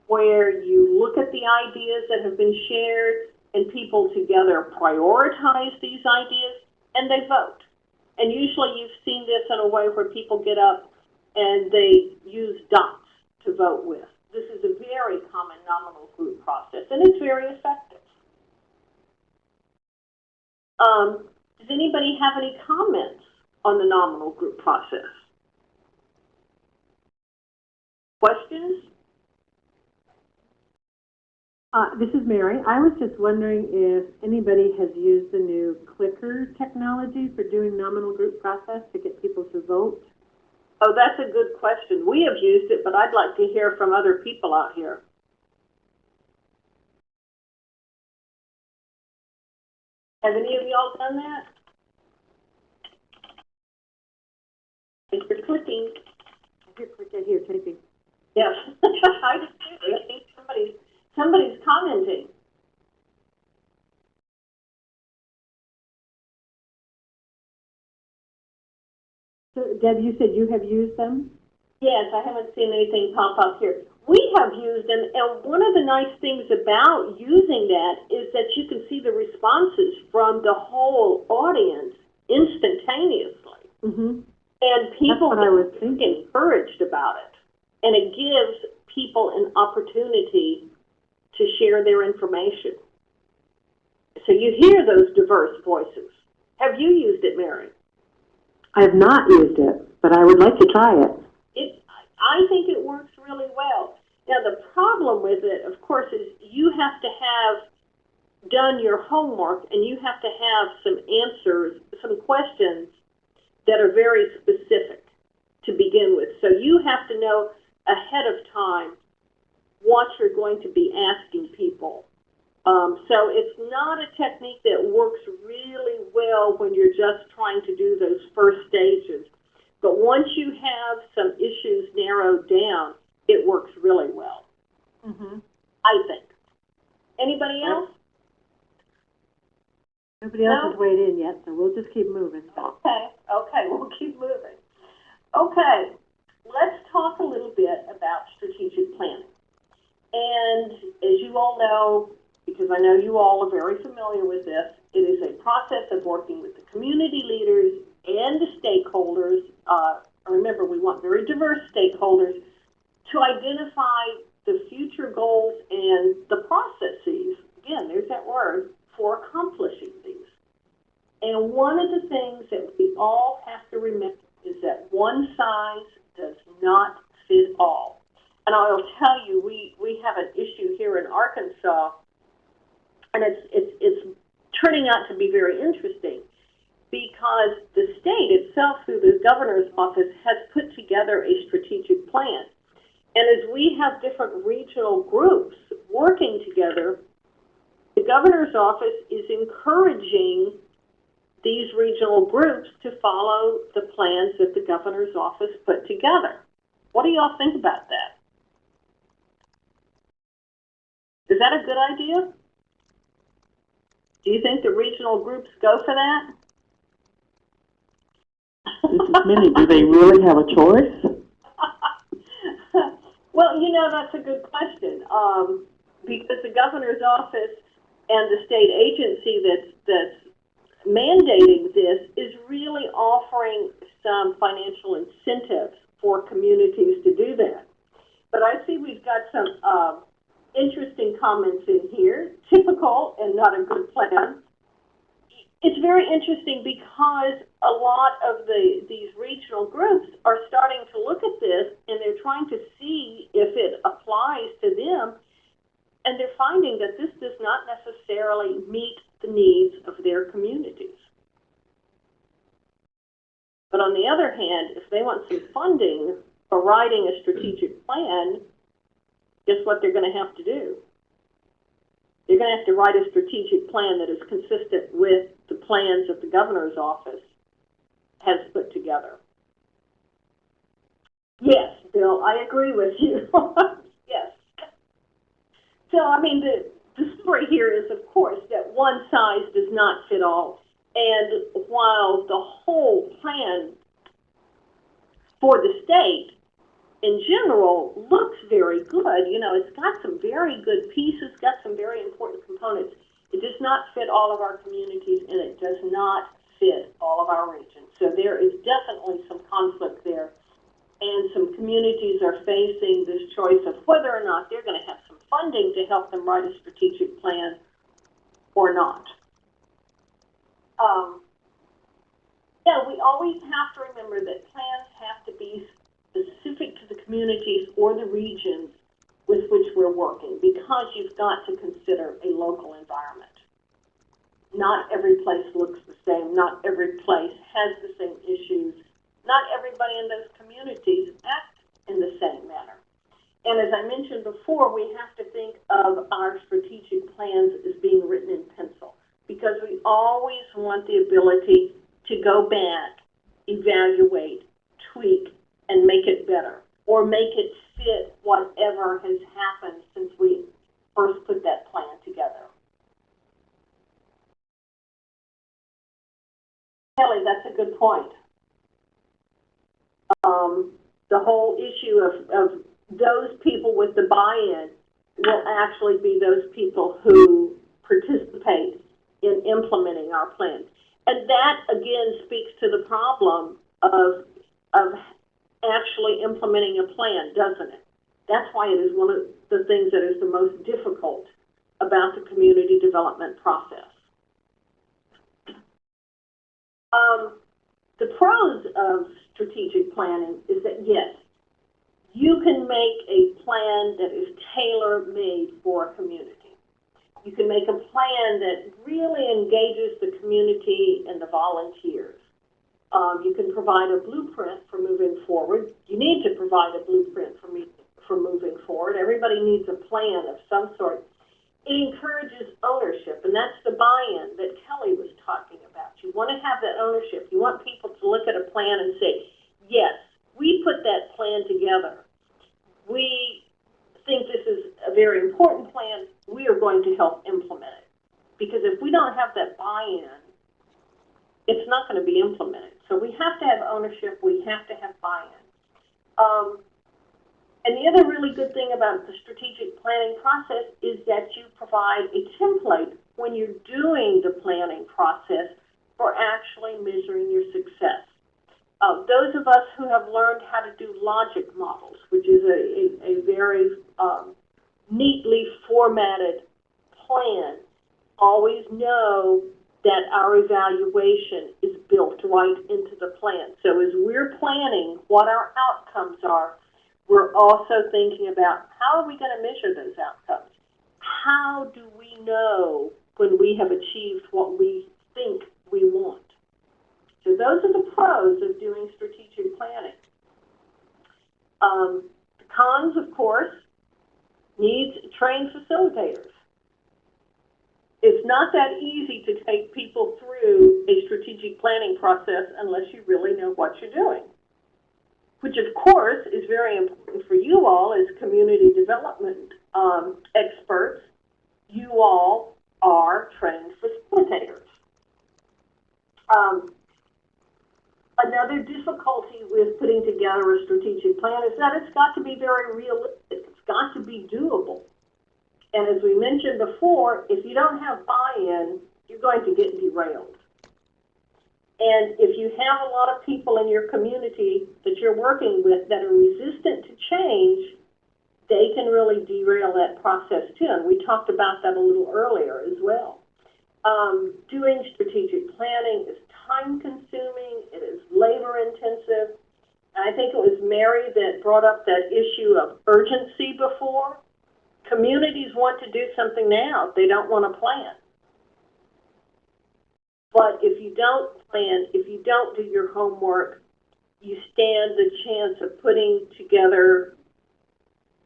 where you look at the ideas that have been shared and people together prioritize these ideas and they vote. And usually you've seen this in a way where people get up and they use dots to vote with. This is a very common nominal group process and it's very effective. Does anybody have any comments on the nominal group process? Questions? This is Mary. I was just wondering if anybody has used the new clicker technology for doing nominal group process to get people to vote. Oh, that's a good question. We have used it, but I'd like to hear from other people out here. Have any of y'all done that? If you're clicking. Here, click it here, typing. Yes. I just do. I think somebody's commenting. So, Deb, you said you have used them? Yes, I haven't seen anything pop up here. We have used them, and one of the nice things about using that is that you can see the responses from the whole audience instantaneously. Mm-hmm. And people get encouraged about it. And it gives people an opportunity to share their information. So you hear those diverse voices. Have you used it, Mary? I have not used it, but I would like to try it. I think it works really well. Now, the problem with it, of course, is you have to have done your homework and you have to have some answers, some questions that are very specific to begin with. So you have to know ahead of time what you're going to be asking people. So it's not a technique that works really well when you're just trying to do those first stages. But once you have some issues narrowed down, it works really well. Mm-hmm. I think. Anybody else? Nobody else has weighed in yet, so we'll just keep moving. Okay, we'll keep moving. Okay, let's talk a little bit about strategic planning. And as you all know, because I know you all are very familiar with this, it is a process of working with the community leaders and the stakeholders. Remember, we want very diverse stakeholders to identify the future goals and the processes, again, there's that word, for accomplishing these. And one of the things that we all have to remember is that one size does not fit all. And I'll tell you, we have an issue here in Arkansas, and it's turning out to be very interesting because the state itself, through the governor's office, has put together a strategic plan. And as we have different regional groups working together, the governor's office is encouraging these regional groups to follow the plans that the governor's office put together. What do y'all think about that? Is that a good idea? Do you think the regional groups go for that? Mrs. Minnie, do they really have a choice? Well, you know, that's a good question. Because the governor's office and the state agency that's mandating this is really offering some financial incentives for communities to do that. But I see we've got some interesting comments in here. Typical and not a good plan. It's very interesting because a lot of these regional groups are starting to look at this and they're trying to see if it applies to them, and they're finding that this does not necessarily meet the needs of their communities. But on the other hand, if they want some funding for writing a strategic plan, guess what they're going to have to do? They're going to have to write a strategic plan that is consistent with the plans that the governor's office has put together. Yes, Bill, I agree with you. Yes. So, I mean, the story here is, of course, that one size does not fit all. And while the whole plan for the state in general looks very good, you know, it's got some very good pieces, got some very important components, it does not fit all of our communities, and it does not fit all of our regions. So there is definitely some conflict there. And some communities are facing this choice of whether or not they're going to have some funding to help them write a strategic plan or not. Yeah, we always have to remember that plans have to be specific to the communities or the regions with which we're working, because you've got to consider a local environment. Not every place looks the same. Not every place has the same issues. Not everybody in those communities act in the same manner. And as I mentioned before, we have to think of our strategic plans as being written in pencil, because we always want the ability to go back, evaluate, tweak, and make it better, or make it fit whatever has happened since we first put that plan together. Kelly, that's a good point. The whole issue of those people with the buy-in will actually be those people who participate in implementing our plans. And that, again, speaks to the problem of actually implementing a plan, doesn't it? That's why it is one of the things that is the most difficult about the community development process. The pros of strategic planning is that, yes, you can make a plan that is tailor-made for a community. You can make a plan that really engages the community and the volunteers. You can provide a blueprint for moving forward. You need to provide a blueprint for moving forward. Everybody needs a plan of some sort. It encourages ownership, and that's the buy-in that Kelly was talking about. You want to have that ownership. You want people to look at a plan and say, yes, we put that plan together. We think this is a very important plan. We are going to help implement it. Because if we don't have that buy-in, it's not going to be implemented. So we have to have ownership. We have to have buy-in. And the other really good thing about the strategic planning process is that you provide a template when you're doing the planning process for actually measuring your success. Those of us who have learned how to do logic models, which is a very neatly formatted plan, always know that our evaluation is built right into the plan. So as we're planning what our outcomes are, we're also thinking about how are we going to measure those outcomes? How do we know when we have achieved what we think we want? So those are the pros of doing strategic planning. The cons, of course, needs trained facilitators. It's not that easy to take people through a strategic planning process unless you really know what you're doing, which of course is very important for you all as community development experts. You all are trained facilitators. Another difficulty with putting together a strategic plan is that it's got to be very realistic. It's got to be doable. And as we mentioned before, if you don't have buy-in, you're going to get derailed. And if you have a lot of people in your community that you're working with that are resistant to change, they can really derail that process too. And we talked about that a little earlier as well. Doing strategic planning is time-consuming. It is labor-intensive. And I think it was Mary that brought up that issue of urgency before. Communities want to do something now. They don't want to plan. But if you don't plan, if you don't do your homework, you stand the chance of putting together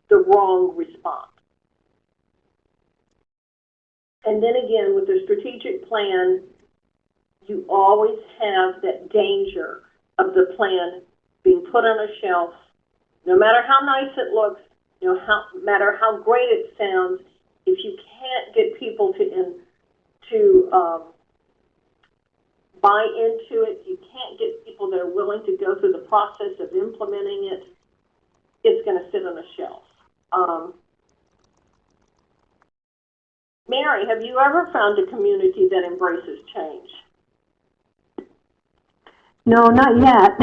the wrong response. And then again, with the strategic plan, you always have that danger of the plan being put on a shelf No matter how nice it looks, no matter how great it sounds, if you can't get people to buy into it, you can't get people that are willing to go through the process of implementing it, it's going to sit on a shelf. Mary, have you ever found a community that embraces change? No, not yet.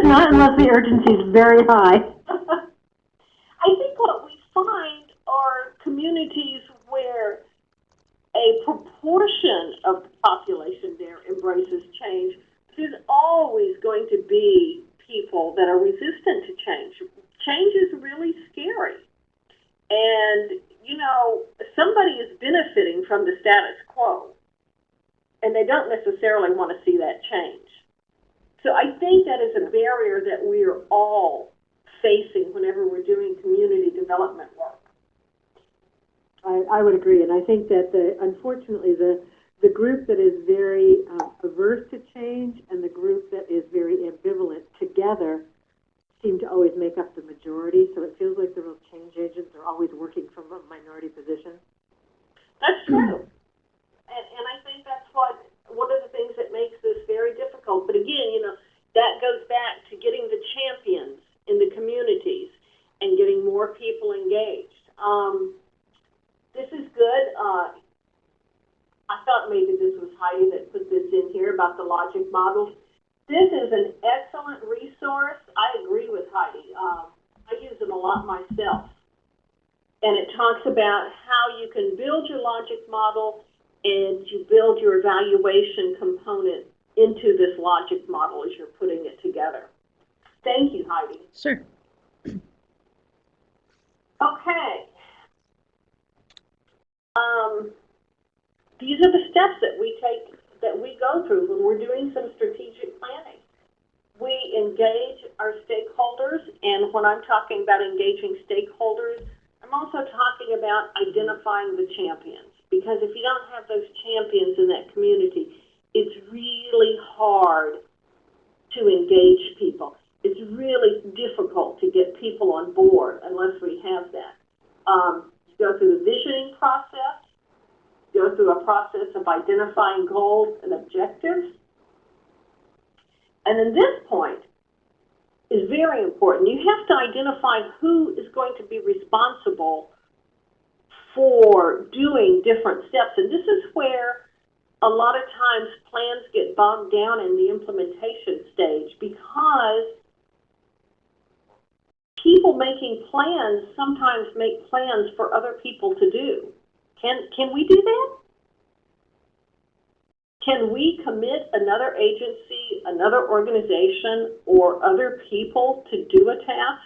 Not unless the urgency is very high. I think what we find are communities where a proportion of the population there embraces change. There's always going to be people that are resistant to change. Change is really scary. And, you know, somebody is benefiting from the status quo, and they don't necessarily want to see that change. So I think that is a barrier that we are all facing whenever we're doing community development work. I would agree, and I think that unfortunately the group that is very averse to change and the group that is very ambivalent together seem to always make up the majority, so it feels like the real change agents are always working from a minority position. That's true. And I think that's one of the things that makes this very difficult. But again, you know, that goes back to getting the champions in the communities and getting more people engaged. This is good. I thought maybe this was Heidi that put this in here about the logic models. This is an excellent resource. I agree with Heidi. I use them a lot myself. And it talks about how you can build your logic model and you build your evaluation component into this logic model as you're putting it together. Thank you, Heidi. Sure. Okay. These are the steps that we take, that we go through when we're doing some strategic planning. We engage our stakeholders, and when I'm talking about engaging stakeholders, I'm also talking about identifying the champions, because if you don't have those champions in that community, it's really hard to engage people. It's really difficult to get people on board unless we have that. You go through the visioning process, go through a process of identifying goals and objectives. And then this point is very important. You have to identify who is going to be responsible for doing different steps. And this is where a lot of times plans get bogged down in the implementation stage, because people making plans sometimes make plans for other people to do. Can we do that? Can we commit another agency, another organization, or other people to do a task?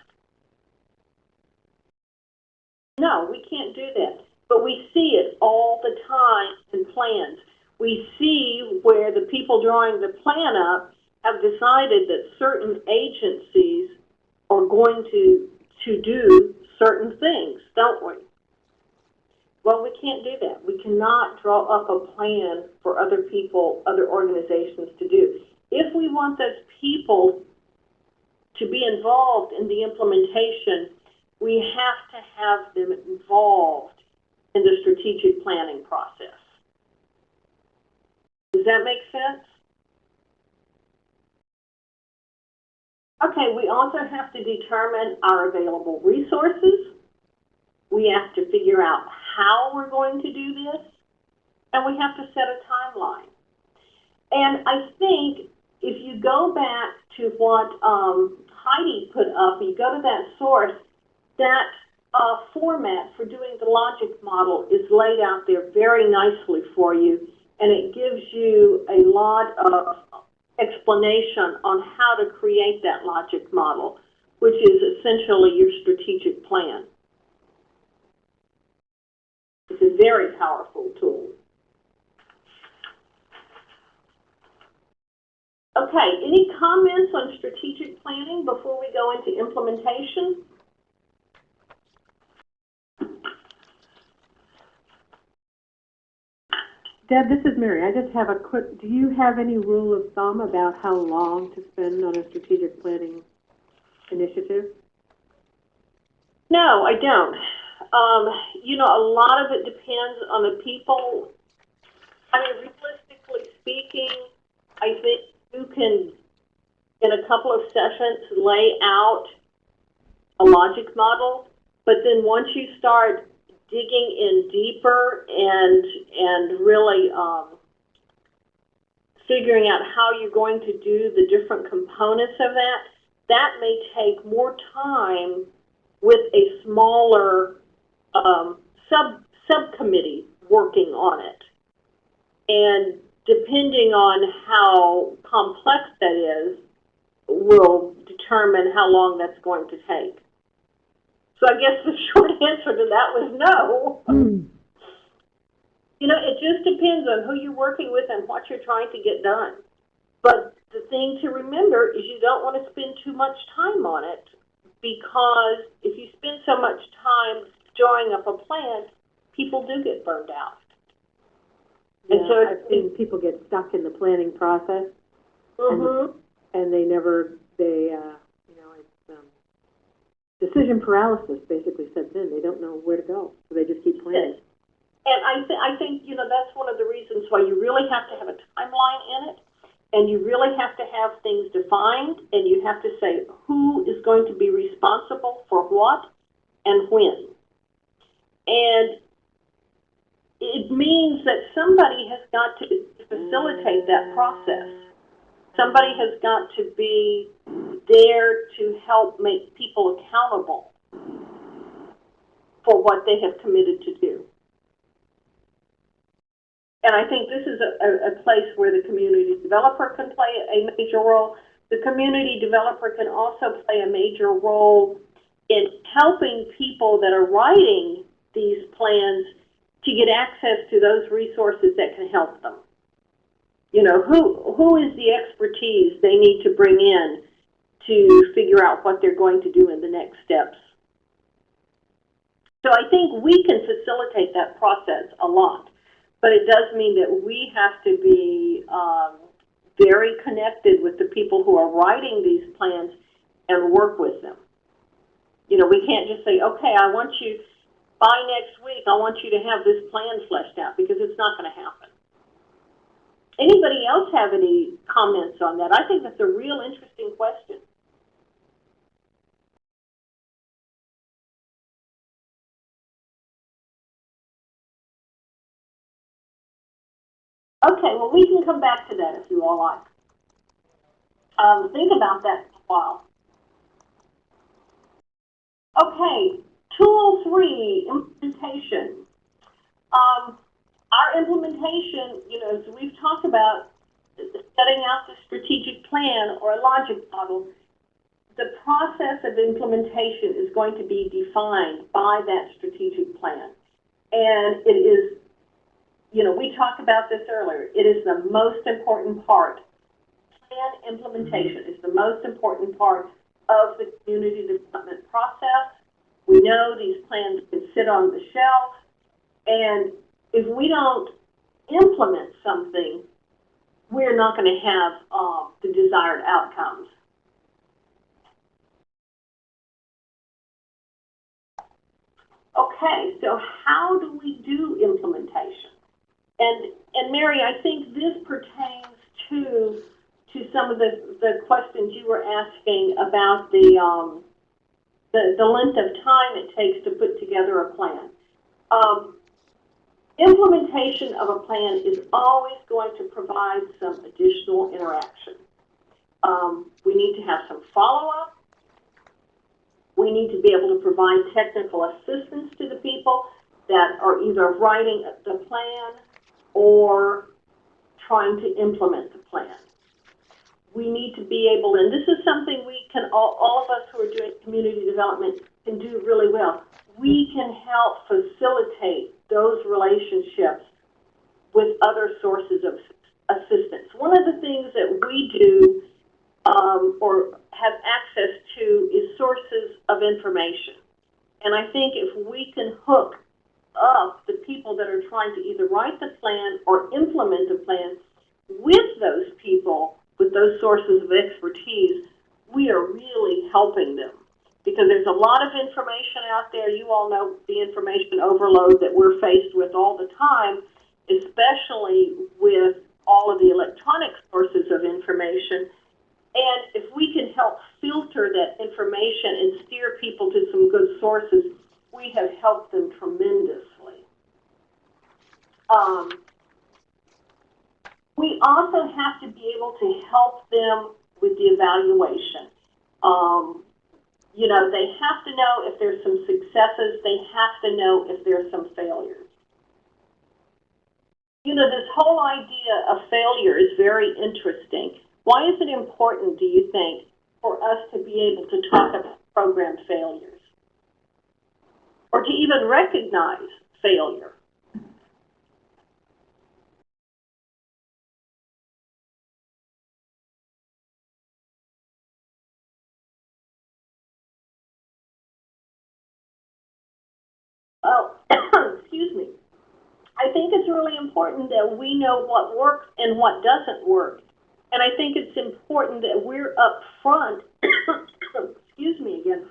No, we can't do that. But we see it all the time in plans. We see where the people drawing the plan up have decided that certain agencies are going to do certain things, don't we? Well, we can't do that. We cannot draw up a plan for other people, other organizations to do. If we want those people to be involved in the implementation, we have to have them involved in the strategic planning process. Does that make sense? Okay, we also have to determine our available resources. We have to figure out how we're going to do this, and we have to set a timeline. And I think if you go back to what Heidi put up, you go to that source, that format for doing the logic model is laid out there very nicely for you, and it gives you a lot of explanation on how to create that logic model, which is essentially your strategic plan. It's a very powerful tool. Okay, any comments on strategic planning before we go into implementation? Deb, this is Mary. I just have a quick, do you have any rule of thumb about how long to spend on a strategic planning initiative? No, I don't. You know, a lot of it depends on the people. I mean, realistically speaking, I think you can, in a couple of sessions, lay out a logic model, but then once you start digging in deeper and really figuring out how you're going to do the different components of that, that may take more time with a smaller subcommittee working on it. And depending on how complex that is, will determine how long that's going to take. So I guess the short answer to that was no. You know, it just depends on who you're working with and what you're trying to get done. But the thing to remember is you don't want to spend too much time on it, because if you spend so much time drawing up a plan, people do get burned out. Yeah, and so I've seen people get stuck in the planning process, mm-hmm. and they never, you know, it's decision paralysis basically sets in. They don't know where to go, so they just keep planning. And I think, you know, that's one of the reasons why you really have to have a timeline in it, and you really have to have things defined, and you have to say who is going to be responsible for what and when. And it means that somebody has got to facilitate that process. Somebody has got to be there to help make people accountable for what they have committed to do. And I think this is a place where the community developer can play a major role. The community developer can also play a major role in helping people that are writing these plans to get access to those resources that can help them. You know, who is the expertise they need to bring in to figure out what they're going to do in the next steps. So I think we can facilitate that process a lot. But it does mean that we have to be very connected with the people who are writing these plans and work with them. You know, we can't just say, okay, I want you, by next week, I want you to have this plan fleshed out, because it's not going to happen. Anybody else have any comments on that? I think that's a real interesting question. Okay, well, we can come back to that if you all like. Think about that for a while. Okay, tool 3, implementation. Our implementation, you know, as we've talked about, setting out the strategic plan or a logic model, the process of implementation is going to be defined by that strategic plan. And it is, you know, we talked about this earlier, it is the most important part. Plan implementation is the most important part of the community development process. We know these plans can sit on the shelf, and if we don't implement something, we're not going to have the desired outcomes. Okay, so how do we do implementation? And Mary, I think this pertains to some of the questions you were asking about the length of time it takes to put together a plan. Implementation of a plan is always going to provide some additional interaction. We need to have some follow-up. We need to be able to provide technical assistance to the people that are either writing the plan or trying to implement the plan. We need to be able, and this is something we can, all of us who are doing community development can do really well. We can help facilitate those relationships with other sources of assistance. One of the things that we do or have access to is sources of information. And I think if we can hook up the people that are trying to either write the plan or implement the plan with those people, with those sources of expertise, we are really helping them. Because there's a lot of information out there. You all know the information overload that we're faced with all the time, especially with all of the electronic sources of information. And if we can help filter that information and steer people to some good sources, we have helped them tremendously. We also have to be able to help them with the evaluation. You know, they have to know if there's some successes. They have to know if there's some failures. You know, this whole idea of failure is very interesting. Why is it important, do you think, for us to be able to talk about program failures? Or to even recognize failure? Oh, excuse me. I think it's really important that we know what works and what doesn't work. And I think it's important that we're upfront, excuse me again,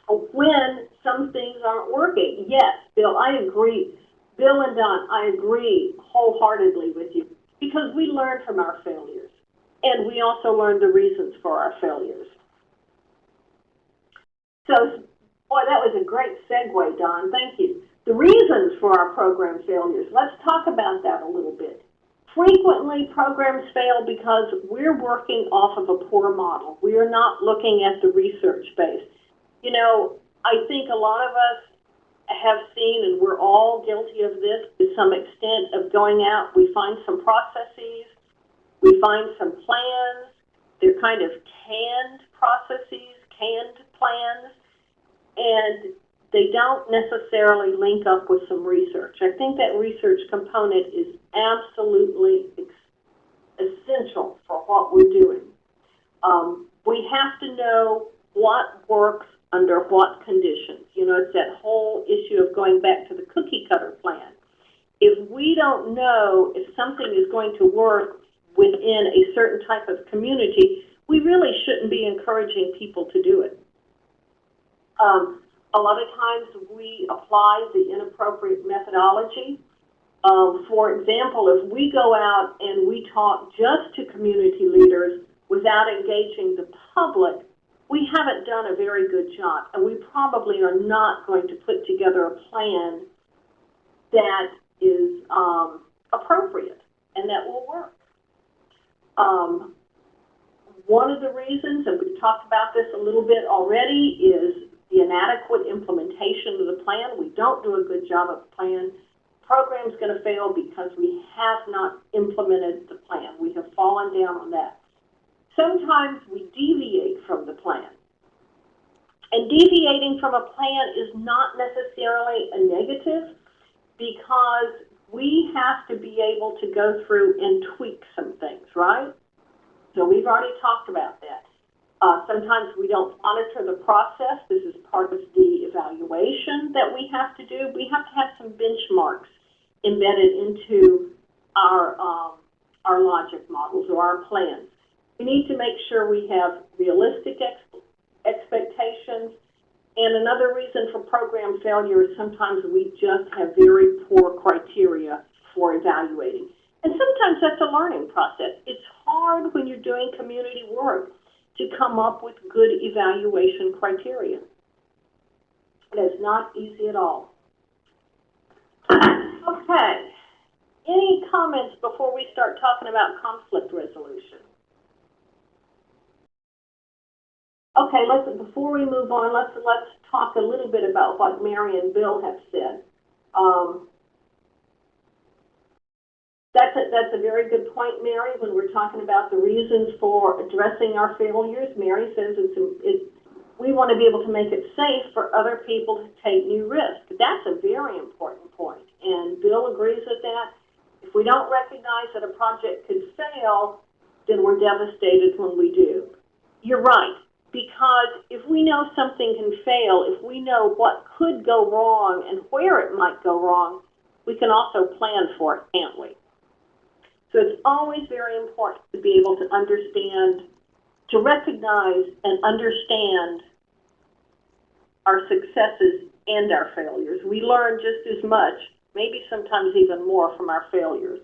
when some things aren't working. Yes, Bill, I agree. Bill and Don, I agree wholeheartedly with you, because we learn from our failures, and we also learn the reasons for our failures. So, boy, that was a great segue, Don. Thank you. The reasons for our program failures, let's talk about that a little bit. Frequently, programs fail because we're working off of a poor model. We are not looking at the research base. You know, I think a lot of us have seen, and we're all guilty of this to some extent, of going out, we find some processes, we find some plans, they're kind of canned processes, canned plans, and they don't necessarily link up with some research. I think that research component is absolutely essential for what we're doing. We have to know what works under what conditions. You know, it's that whole issue of going back to the cookie cutter plan. If we don't know if something is going to work within a certain type of community, we really shouldn't be encouraging people to do it. A lot of times we apply the inappropriate methodology. For example, if we go out and we talk just to community leaders without engaging the public, we haven't done a very good job, and we probably are not going to put together a plan that is appropriate and that will work. One of the reasons, and we've talked about this a little bit already, is the inadequate implementation of the plan. We don't do a good job of the plan. The program's going to fail because we have not implemented the plan. We have fallen down on that. Sometimes we deviate from the plan. And deviating from a plan is not necessarily a negative, because we have to be able to go through and tweak some things, right? So we've already talked about that. Sometimes we don't monitor the process. This is part of the evaluation that we have to do. We have to have some benchmarks embedded into our logic models or our plans. We need to make sure we have realistic expectations. And another reason for program failure is sometimes we just have very poor criteria for evaluating. And sometimes that's a learning process. It's hard when you're doing community work to come up with good evaluation criteria. It is not easy at all. Okay. Any comments before we start talking about conflict resolution? Okay, before we move on, let's talk a little bit about what Mary and Bill have said. That's a very good point, Mary, when we're talking about the reasons for addressing our failures. Mary says we want to be able to make it safe for other people to take new risks. That's a very important point, and Bill agrees with that. If we don't recognize that a project could fail, then we're devastated when we do. You're right. because if we know something can fail, if we know what could go wrong and where it might go wrong, we can also plan for it, can't we? So it's always very important to be able to understand, to recognize and understand our successes and our failures. We learn just as much, maybe sometimes even more, from our failures.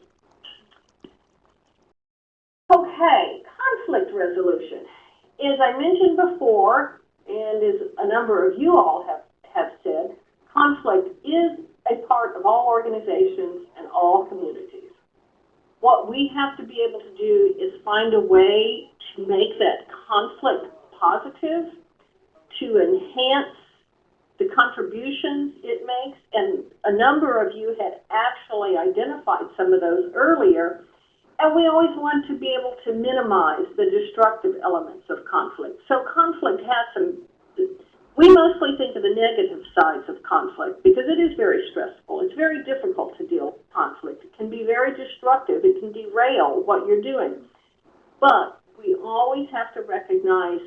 Okay, conflict resolution. As I mentioned before, and as a number of you all have said, conflict is a part of all organizations and all communities. What we have to be able to do is find a way to make that conflict positive, to enhance the contributions it makes, and a number of you had actually identified some of those earlier. And we always want to be able to minimize the destructive elements of conflict. So conflict has some, we mostly think of the negative sides of conflict because it is very stressful. It's very difficult to deal with conflict. It can be very destructive. It can derail what you're doing. But we always have to recognize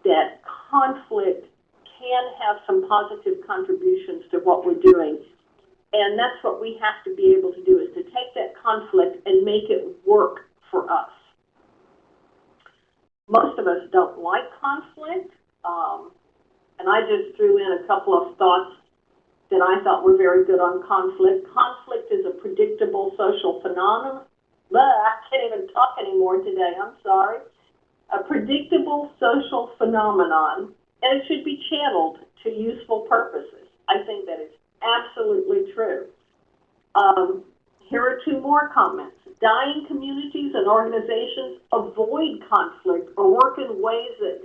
that conflict can have some positive contributions to what we're doing. And that's what we have to be able to do, is to take that conflict and make it work for us. Most of us don't like conflict, and I just threw in a couple of thoughts that I thought were very good on conflict. Conflict is a predictable social phenomenon. But I can't even talk anymore today, I'm sorry. A predictable social phenomenon, and it should be channeled to useful purposes. I think that is absolutely true. Here are two more comments. Dying communities and organizations avoid conflict or work on it in ways that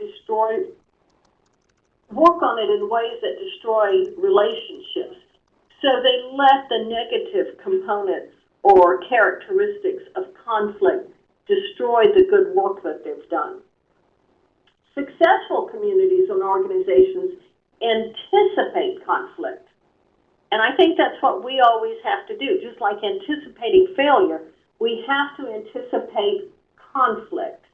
destroy relationships. So they let the negative components or characteristics of conflict destroy the good work that they've done. Successful communities and organizations anticipate conflict. And I think that's what we always have to do. Just like anticipating failure, we have to anticipate conflict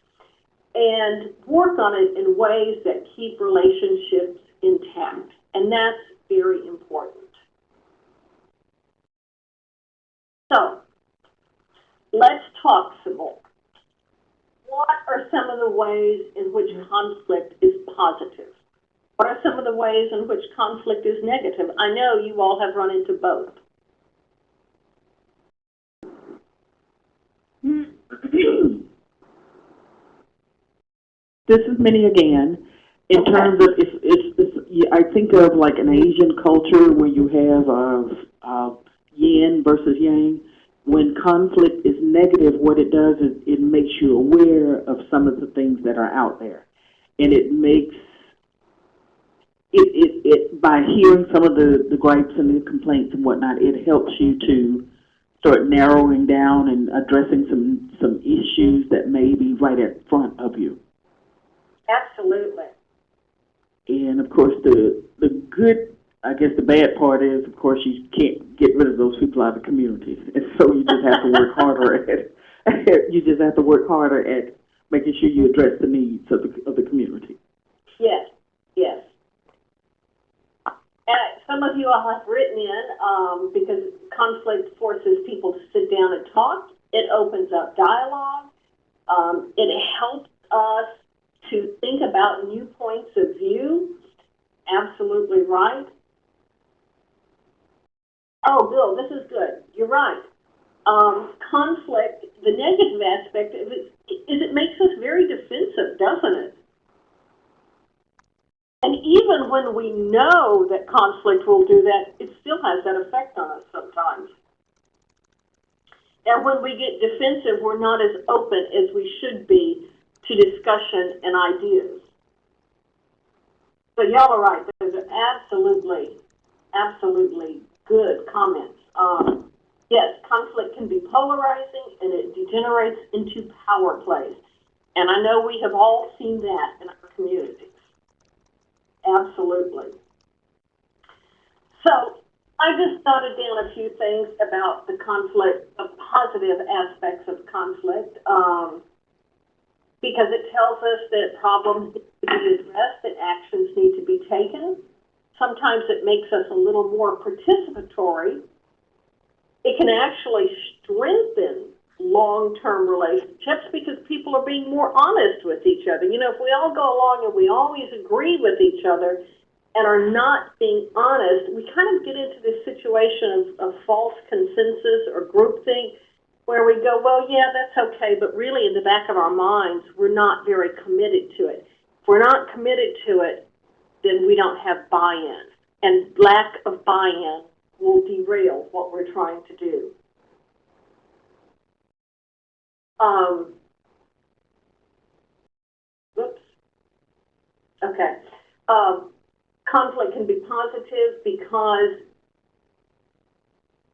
and work on it in ways that keep relationships intact. And that's very important. So, let's talk some more. What are some of the ways in which conflict is positive? What are some of the ways in which conflict is negative? I know you all have run into both. This is Minnie again. In terms of, I think of like an Asian culture where you have yin versus yang. When conflict is negative, what it does is it makes you aware of some of the things that are out there. And it makes, by hearing some of the gripes and the complaints and whatnot, it helps you to start narrowing down and addressing some issues that may be right at front of you. Absolutely. And of course, the good, I guess the bad part is, of course, you can't get rid of those people out of the community. And so you just have to work harder at making sure you address the needs of the community. Yes, yes. Some of you all have written in, because conflict forces people to sit down and talk. It opens up dialogue. It helps us to think about new points of view. Absolutely right. Oh, Bill, this is good. You're right. Conflict, the negative aspect of it is it makes us very defensive, doesn't it? And even when we know that conflict will do that, it still has that effect on us sometimes. And when we get defensive, we're not as open as we should be to discussion and ideas. So y'all are right. Those are absolutely good comments. Yes, conflict can be polarizing and it degenerates into power plays. And I know we have all seen that in our communities. Absolutely. So I just jotted down a few things about the conflict, the positive aspects of conflict. because it tells us that problems need to be addressed, that actions need to be taken. Sometimes it makes us a little more participatory. It can actually strengthen long-term relationships because people are being more honest with each other. You know, if we all go along and we always agree with each other and are not being honest, we kind of get into this situation of false consensus or groupthink where we go, well, yeah, that's okay, but really in the back of our minds, we're not very committed to it. If we're not committed to it, then we don't have buy-in. And lack of buy-in will derail what we're trying to do. Oops. Okay. Conflict can be positive because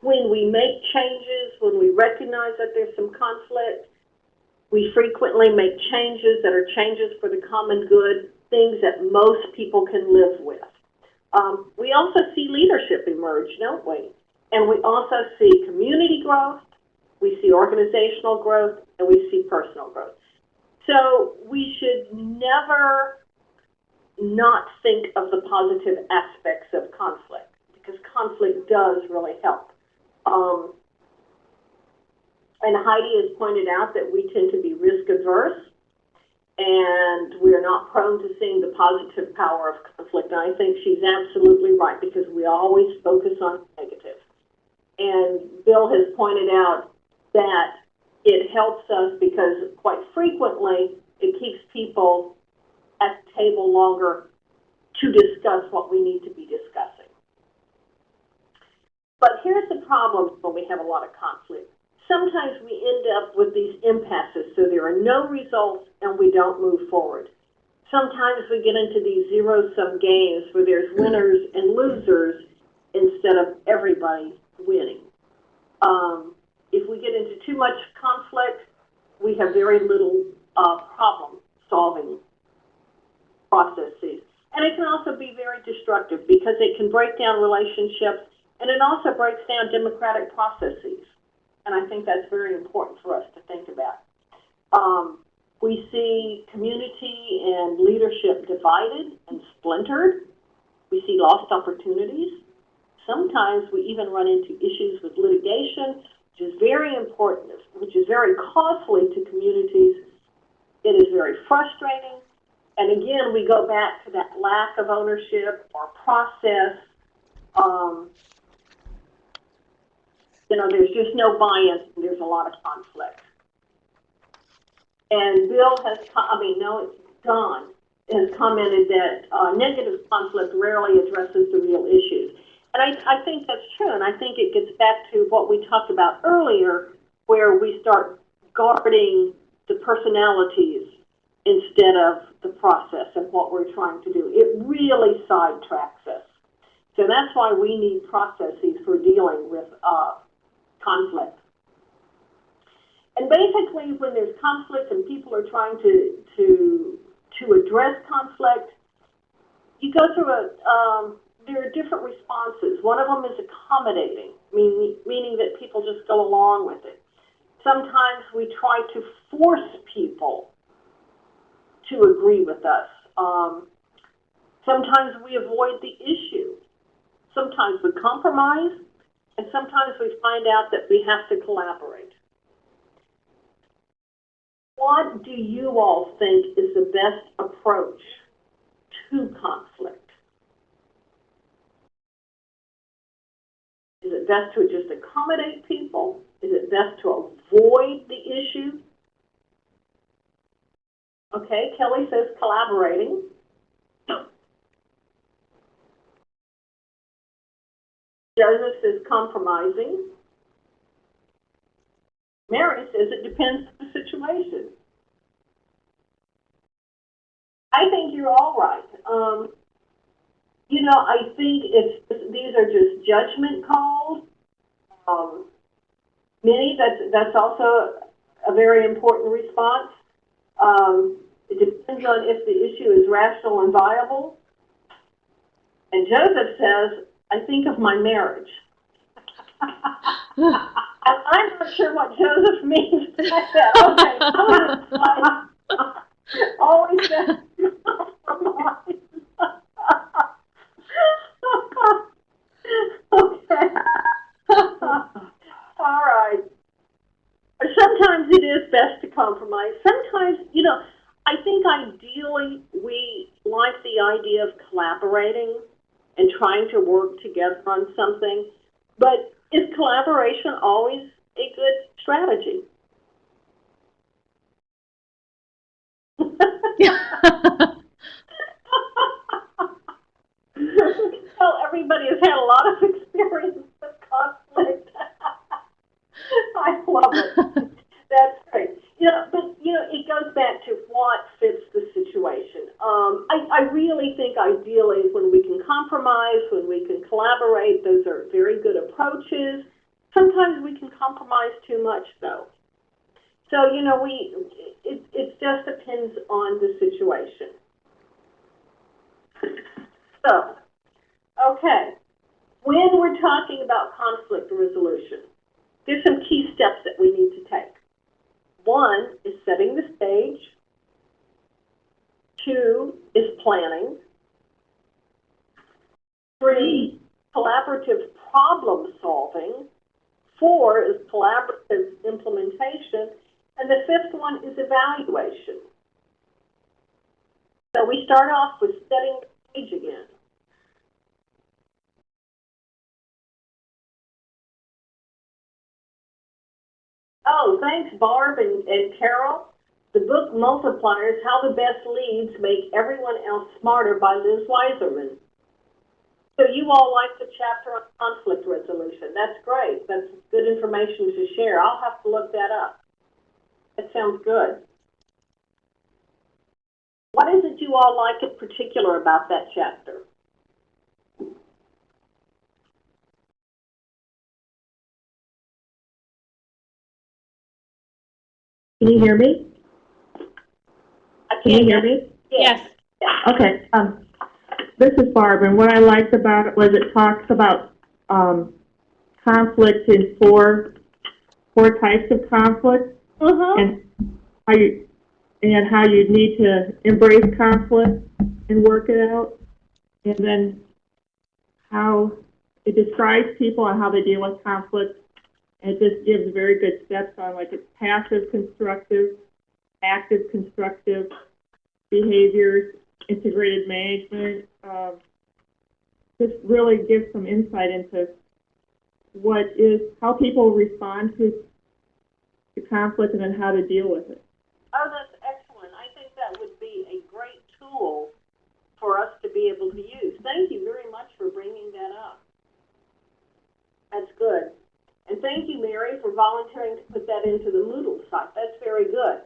when we make changes, when we recognize that there's some conflict, we frequently make changes that are changes for the common good, things that most people can live with. We also see leadership emerge, don't we? And we also see community growth, we see organizational growth, and we see personal growth. So we should never not think of the positive aspects of conflict, because conflict does really help. And Heidi has pointed out that we tend to be risk averse, and we're not prone to seeing the positive power of conflict. And I think she's absolutely right, because we always focus on negative. And Bill has pointed out that it helps us because quite frequently it keeps people at the table longer to discuss what we need to be discussing. But here's the problem when we have a lot of conflict. Sometimes we end up with these impasses, so there are no results and we don't move forward. Sometimes we get into these zero-sum games where there's winners and losers instead of everybody winning. If we get into too much conflict, we have very little problem-solving processes. And it can also be very destructive because it can break down relationships, and it also breaks down democratic processes. And I think that's very important for us to think about. We see community and leadership divided and splintered. We see lost opportunities. Sometimes we even run into issues with litigation, which is very important, which is very costly to communities. It is very frustrating. And again, we go back to that lack of ownership or process. You know, there's just no buy-in. There's a lot of conflict. And Bill has, Don has commented that negative conflict rarely addresses the real issues. And I think that's true, and I think it gets back to what we talked about earlier, where we start guarding the personalities instead of the process and what we're trying to do. It really sidetracks us. So that's why we need processes for dealing with conflict. And basically, when there's conflict and people are trying to address conflict, you go through there are different responses. One of them is accommodating, meaning that people just go along with it. Sometimes we try to force people to agree with us. Sometimes we avoid the issue. Sometimes we compromise, and sometimes we find out that we have to collaborate. What do you all think is the best approach to conflict? Is it best to just accommodate people? Is it best to avoid the issue? Okay, Kelly says collaborating. Joseph says compromising. Mary says it depends on the situation. I think you're all right. You know, I think these are just judgment calls. Minnie, that's also a very important response. It depends on if the issue is rational and viable. And Joseph says, I think of my marriage. I'm not sure what Joseph means by that. Okay, Always best to compromise. Okay. All right. Sometimes it is best to compromise. Sometimes, I think ideally we like the idea of collaborating and trying to work together on something. But is collaboration always a good strategy? Well, everybody has had a lot of experience with conflict. I love it. That's great. But it goes back to what fits the situation. I really think ideally when we can compromise, when we can collaborate, those are very good approaches. Sometimes we can compromise too much, though. So it just depends on the situation. So, okay, when we're talking about conflict resolution, there's some key steps that we need to take. One is setting the stage. 2 is planning. 3, collaborative problem solving. 4 is collaborative implementation. And the 5th one is evaluation. So we start off with setting the stage again. Oh, thanks, Barb and Carol. The book Multipliers, How the Best Leads Make Everyone Else Smarter by Liz Weiserman. So you all like the chapter on conflict resolution. That's great. That's good information to share. I'll have to look that up. That sounds good. What is it you all like in particular about that chapter? Can you hear me? Can you hear me? Yes. Okay. This is Barb, and what I liked about it was it talks about conflict in four types of conflict, and how you need to embrace conflict and work it out, and then how it describes people and how they deal with conflict. And it just gives very good steps on, like, it's passive constructive, active constructive behaviors, integrated management. Just really gives some insight into how people respond to conflict and then how to deal with it. Oh, that's excellent. I think that would be a great tool for us to be able to use. Thank you very much for bringing that up. That's good. And thank you, Mary, for volunteering to put that into the Moodle site. That's very good.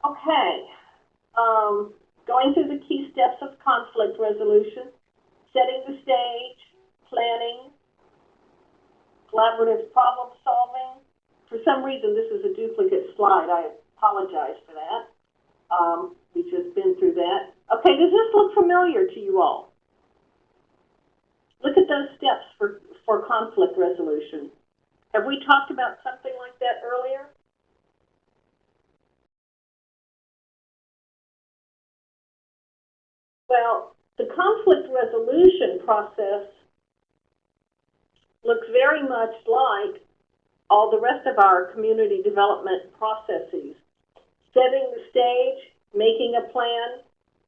Okay. Going through the key steps of conflict resolution, setting the stage, planning, collaborative problem solving. For some reason, this is a duplicate slide. I apologize for that. We've just been through that. Okay, does this look familiar to you all? Look at those steps for conflict resolution. Have we talked about something like that earlier? Well, the conflict resolution process looks very much like all the rest of our community development processes. Setting the stage, making a plan,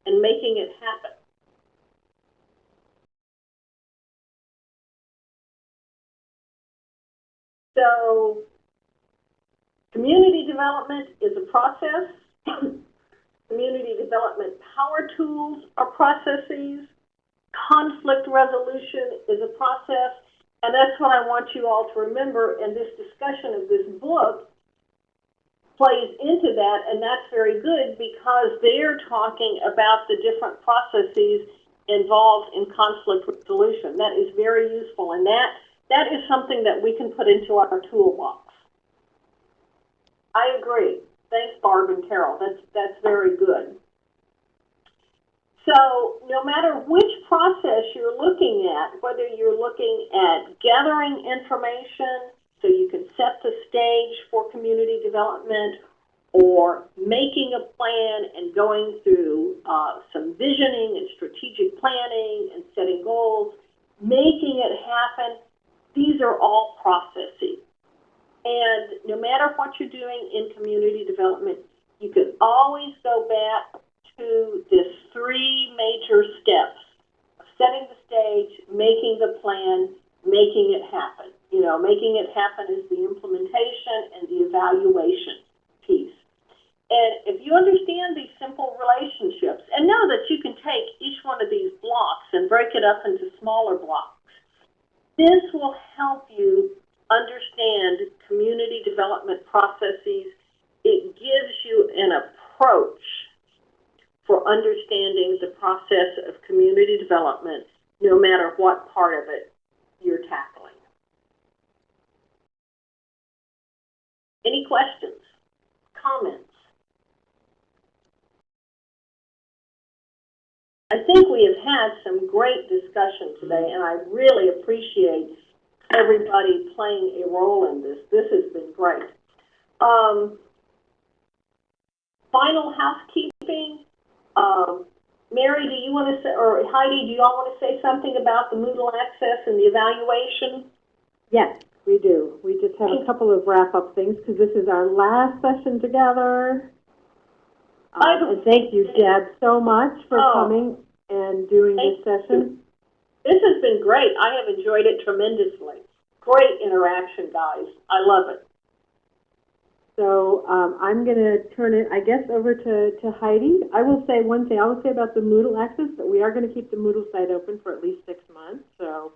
and making it happen. So, community development is a process. Community development power tools are processes. Conflict resolution is a process. And that's what I want you all to remember, and this discussion of this book plays into that, and that's very good because they're talking about the different processes involved in conflict resolution. That is very useful, and that is something that we can put into our toolbox. I agree. Thanks, Barb and Carol. That's very good. So no matter which process you're looking at, whether you're looking at gathering information so you can set the stage for community development, or making a plan and going through some visioning and strategic planning and setting goals, making it happen, these are all processes. And no matter what you're doing in community development, you can always go back to this 3 major steps: setting the stage, making the plan, making it happen. You know, making it happen is the implementation and the evaluation piece. And if you understand these simple relationships and know that you can take each one of these blocks and break it up into smaller blocks, this will help you understand community development processes. It gives you an approach for understanding the process of community development, no matter what part of it you're tackling. Any questions, comments? I think we have had some great discussion today, and I really appreciate everybody playing a role in this. This has been great. Final housekeeping. Mary, do you want to say, or Heidi, do you all want to say something about the Moodle access and the evaluation? Yes, we do. We just have a couple of wrap-up things because this is our last session together. And thank you, Deb, so much for coming and doing this session. This has been great. I have enjoyed it tremendously. Great interaction, guys. I love it. So I'm going to turn it, I guess, over to Heidi. I will say one thing. I will say about the Moodle access, that we are going to keep the Moodle site open for at least 6 months. So,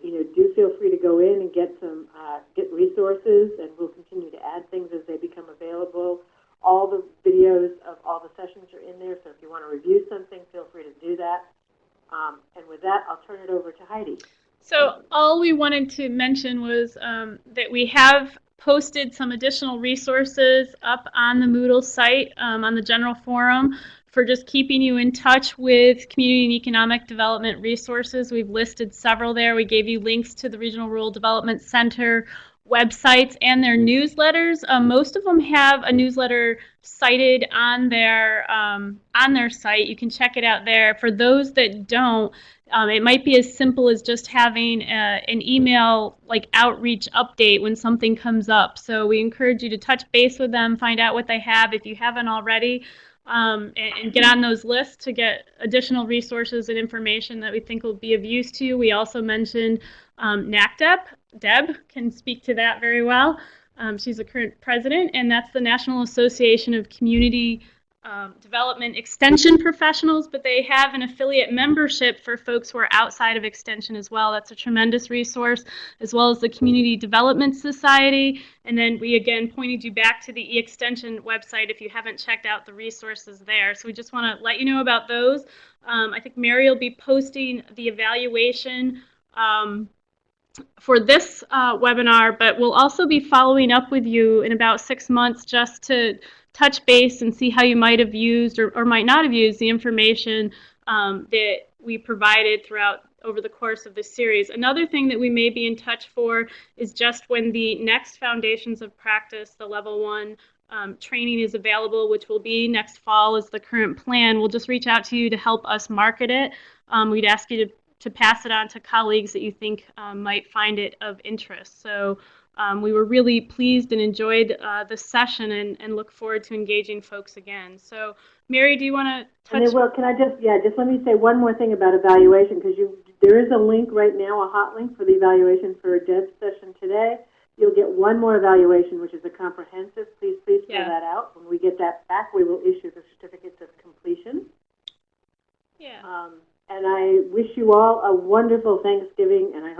you know, do feel free to go in and get some get resources, and we'll continue to add things as they become available. All the videos of all the sessions are in there, so if you want to review something, feel free to do that. And with that, I'll turn it over to Heidi. So all we wanted to mention was that we have posted some additional resources up on the Moodle site, on the general forum, for just keeping you in touch with community and economic development resources. We've listed several there. We gave you links to the Regional Rural Development Center websites and their newsletters. Most of them have a newsletter cited on their site. You can check it out there. For those that don't, it might be as simple as just having an email like outreach update when something comes up. So we encourage you to touch base with them, find out what they have if you haven't already, and get on those lists to get additional resources and information that we think will be of use to you. We also mentioned NACDEP. Deb can speak to that very well. She's the current president, and that's the National Association of Community Development Extension Professionals, but they have an affiliate membership for folks who are outside of Extension as well. That's a tremendous resource, as well as the Community Development Society. And then we again pointed you back to the E-Extension website if you haven't checked out the resources there. So we just want to let you know about those. I think Mary will be posting the evaluation for this webinar, but we'll also be following up with you in about 6 months just to touch base and see how you might have used or might not have used the information that we provided over the course of this series. Another thing that we may be in touch for is just when the next Foundations of Practice, the Level 1 training is available, which will be next fall is the current plan. We'll just reach out to you to help us market it. We'd ask you to pass it on to colleagues that you think might find it of interest. So we were really pleased and enjoyed this session and look forward to engaging folks again. So Mary, do you want to touch? And well, can I just let me say one more thing about evaluation, because there is a link right now, a hot link for the evaluation for Deb's session today. You'll get one more evaluation, which is a comprehensive. Please fill that out. When we get that back, we will issue the certificates of completion. Yeah. And I wish you all a wonderful Thanksgiving, and I hope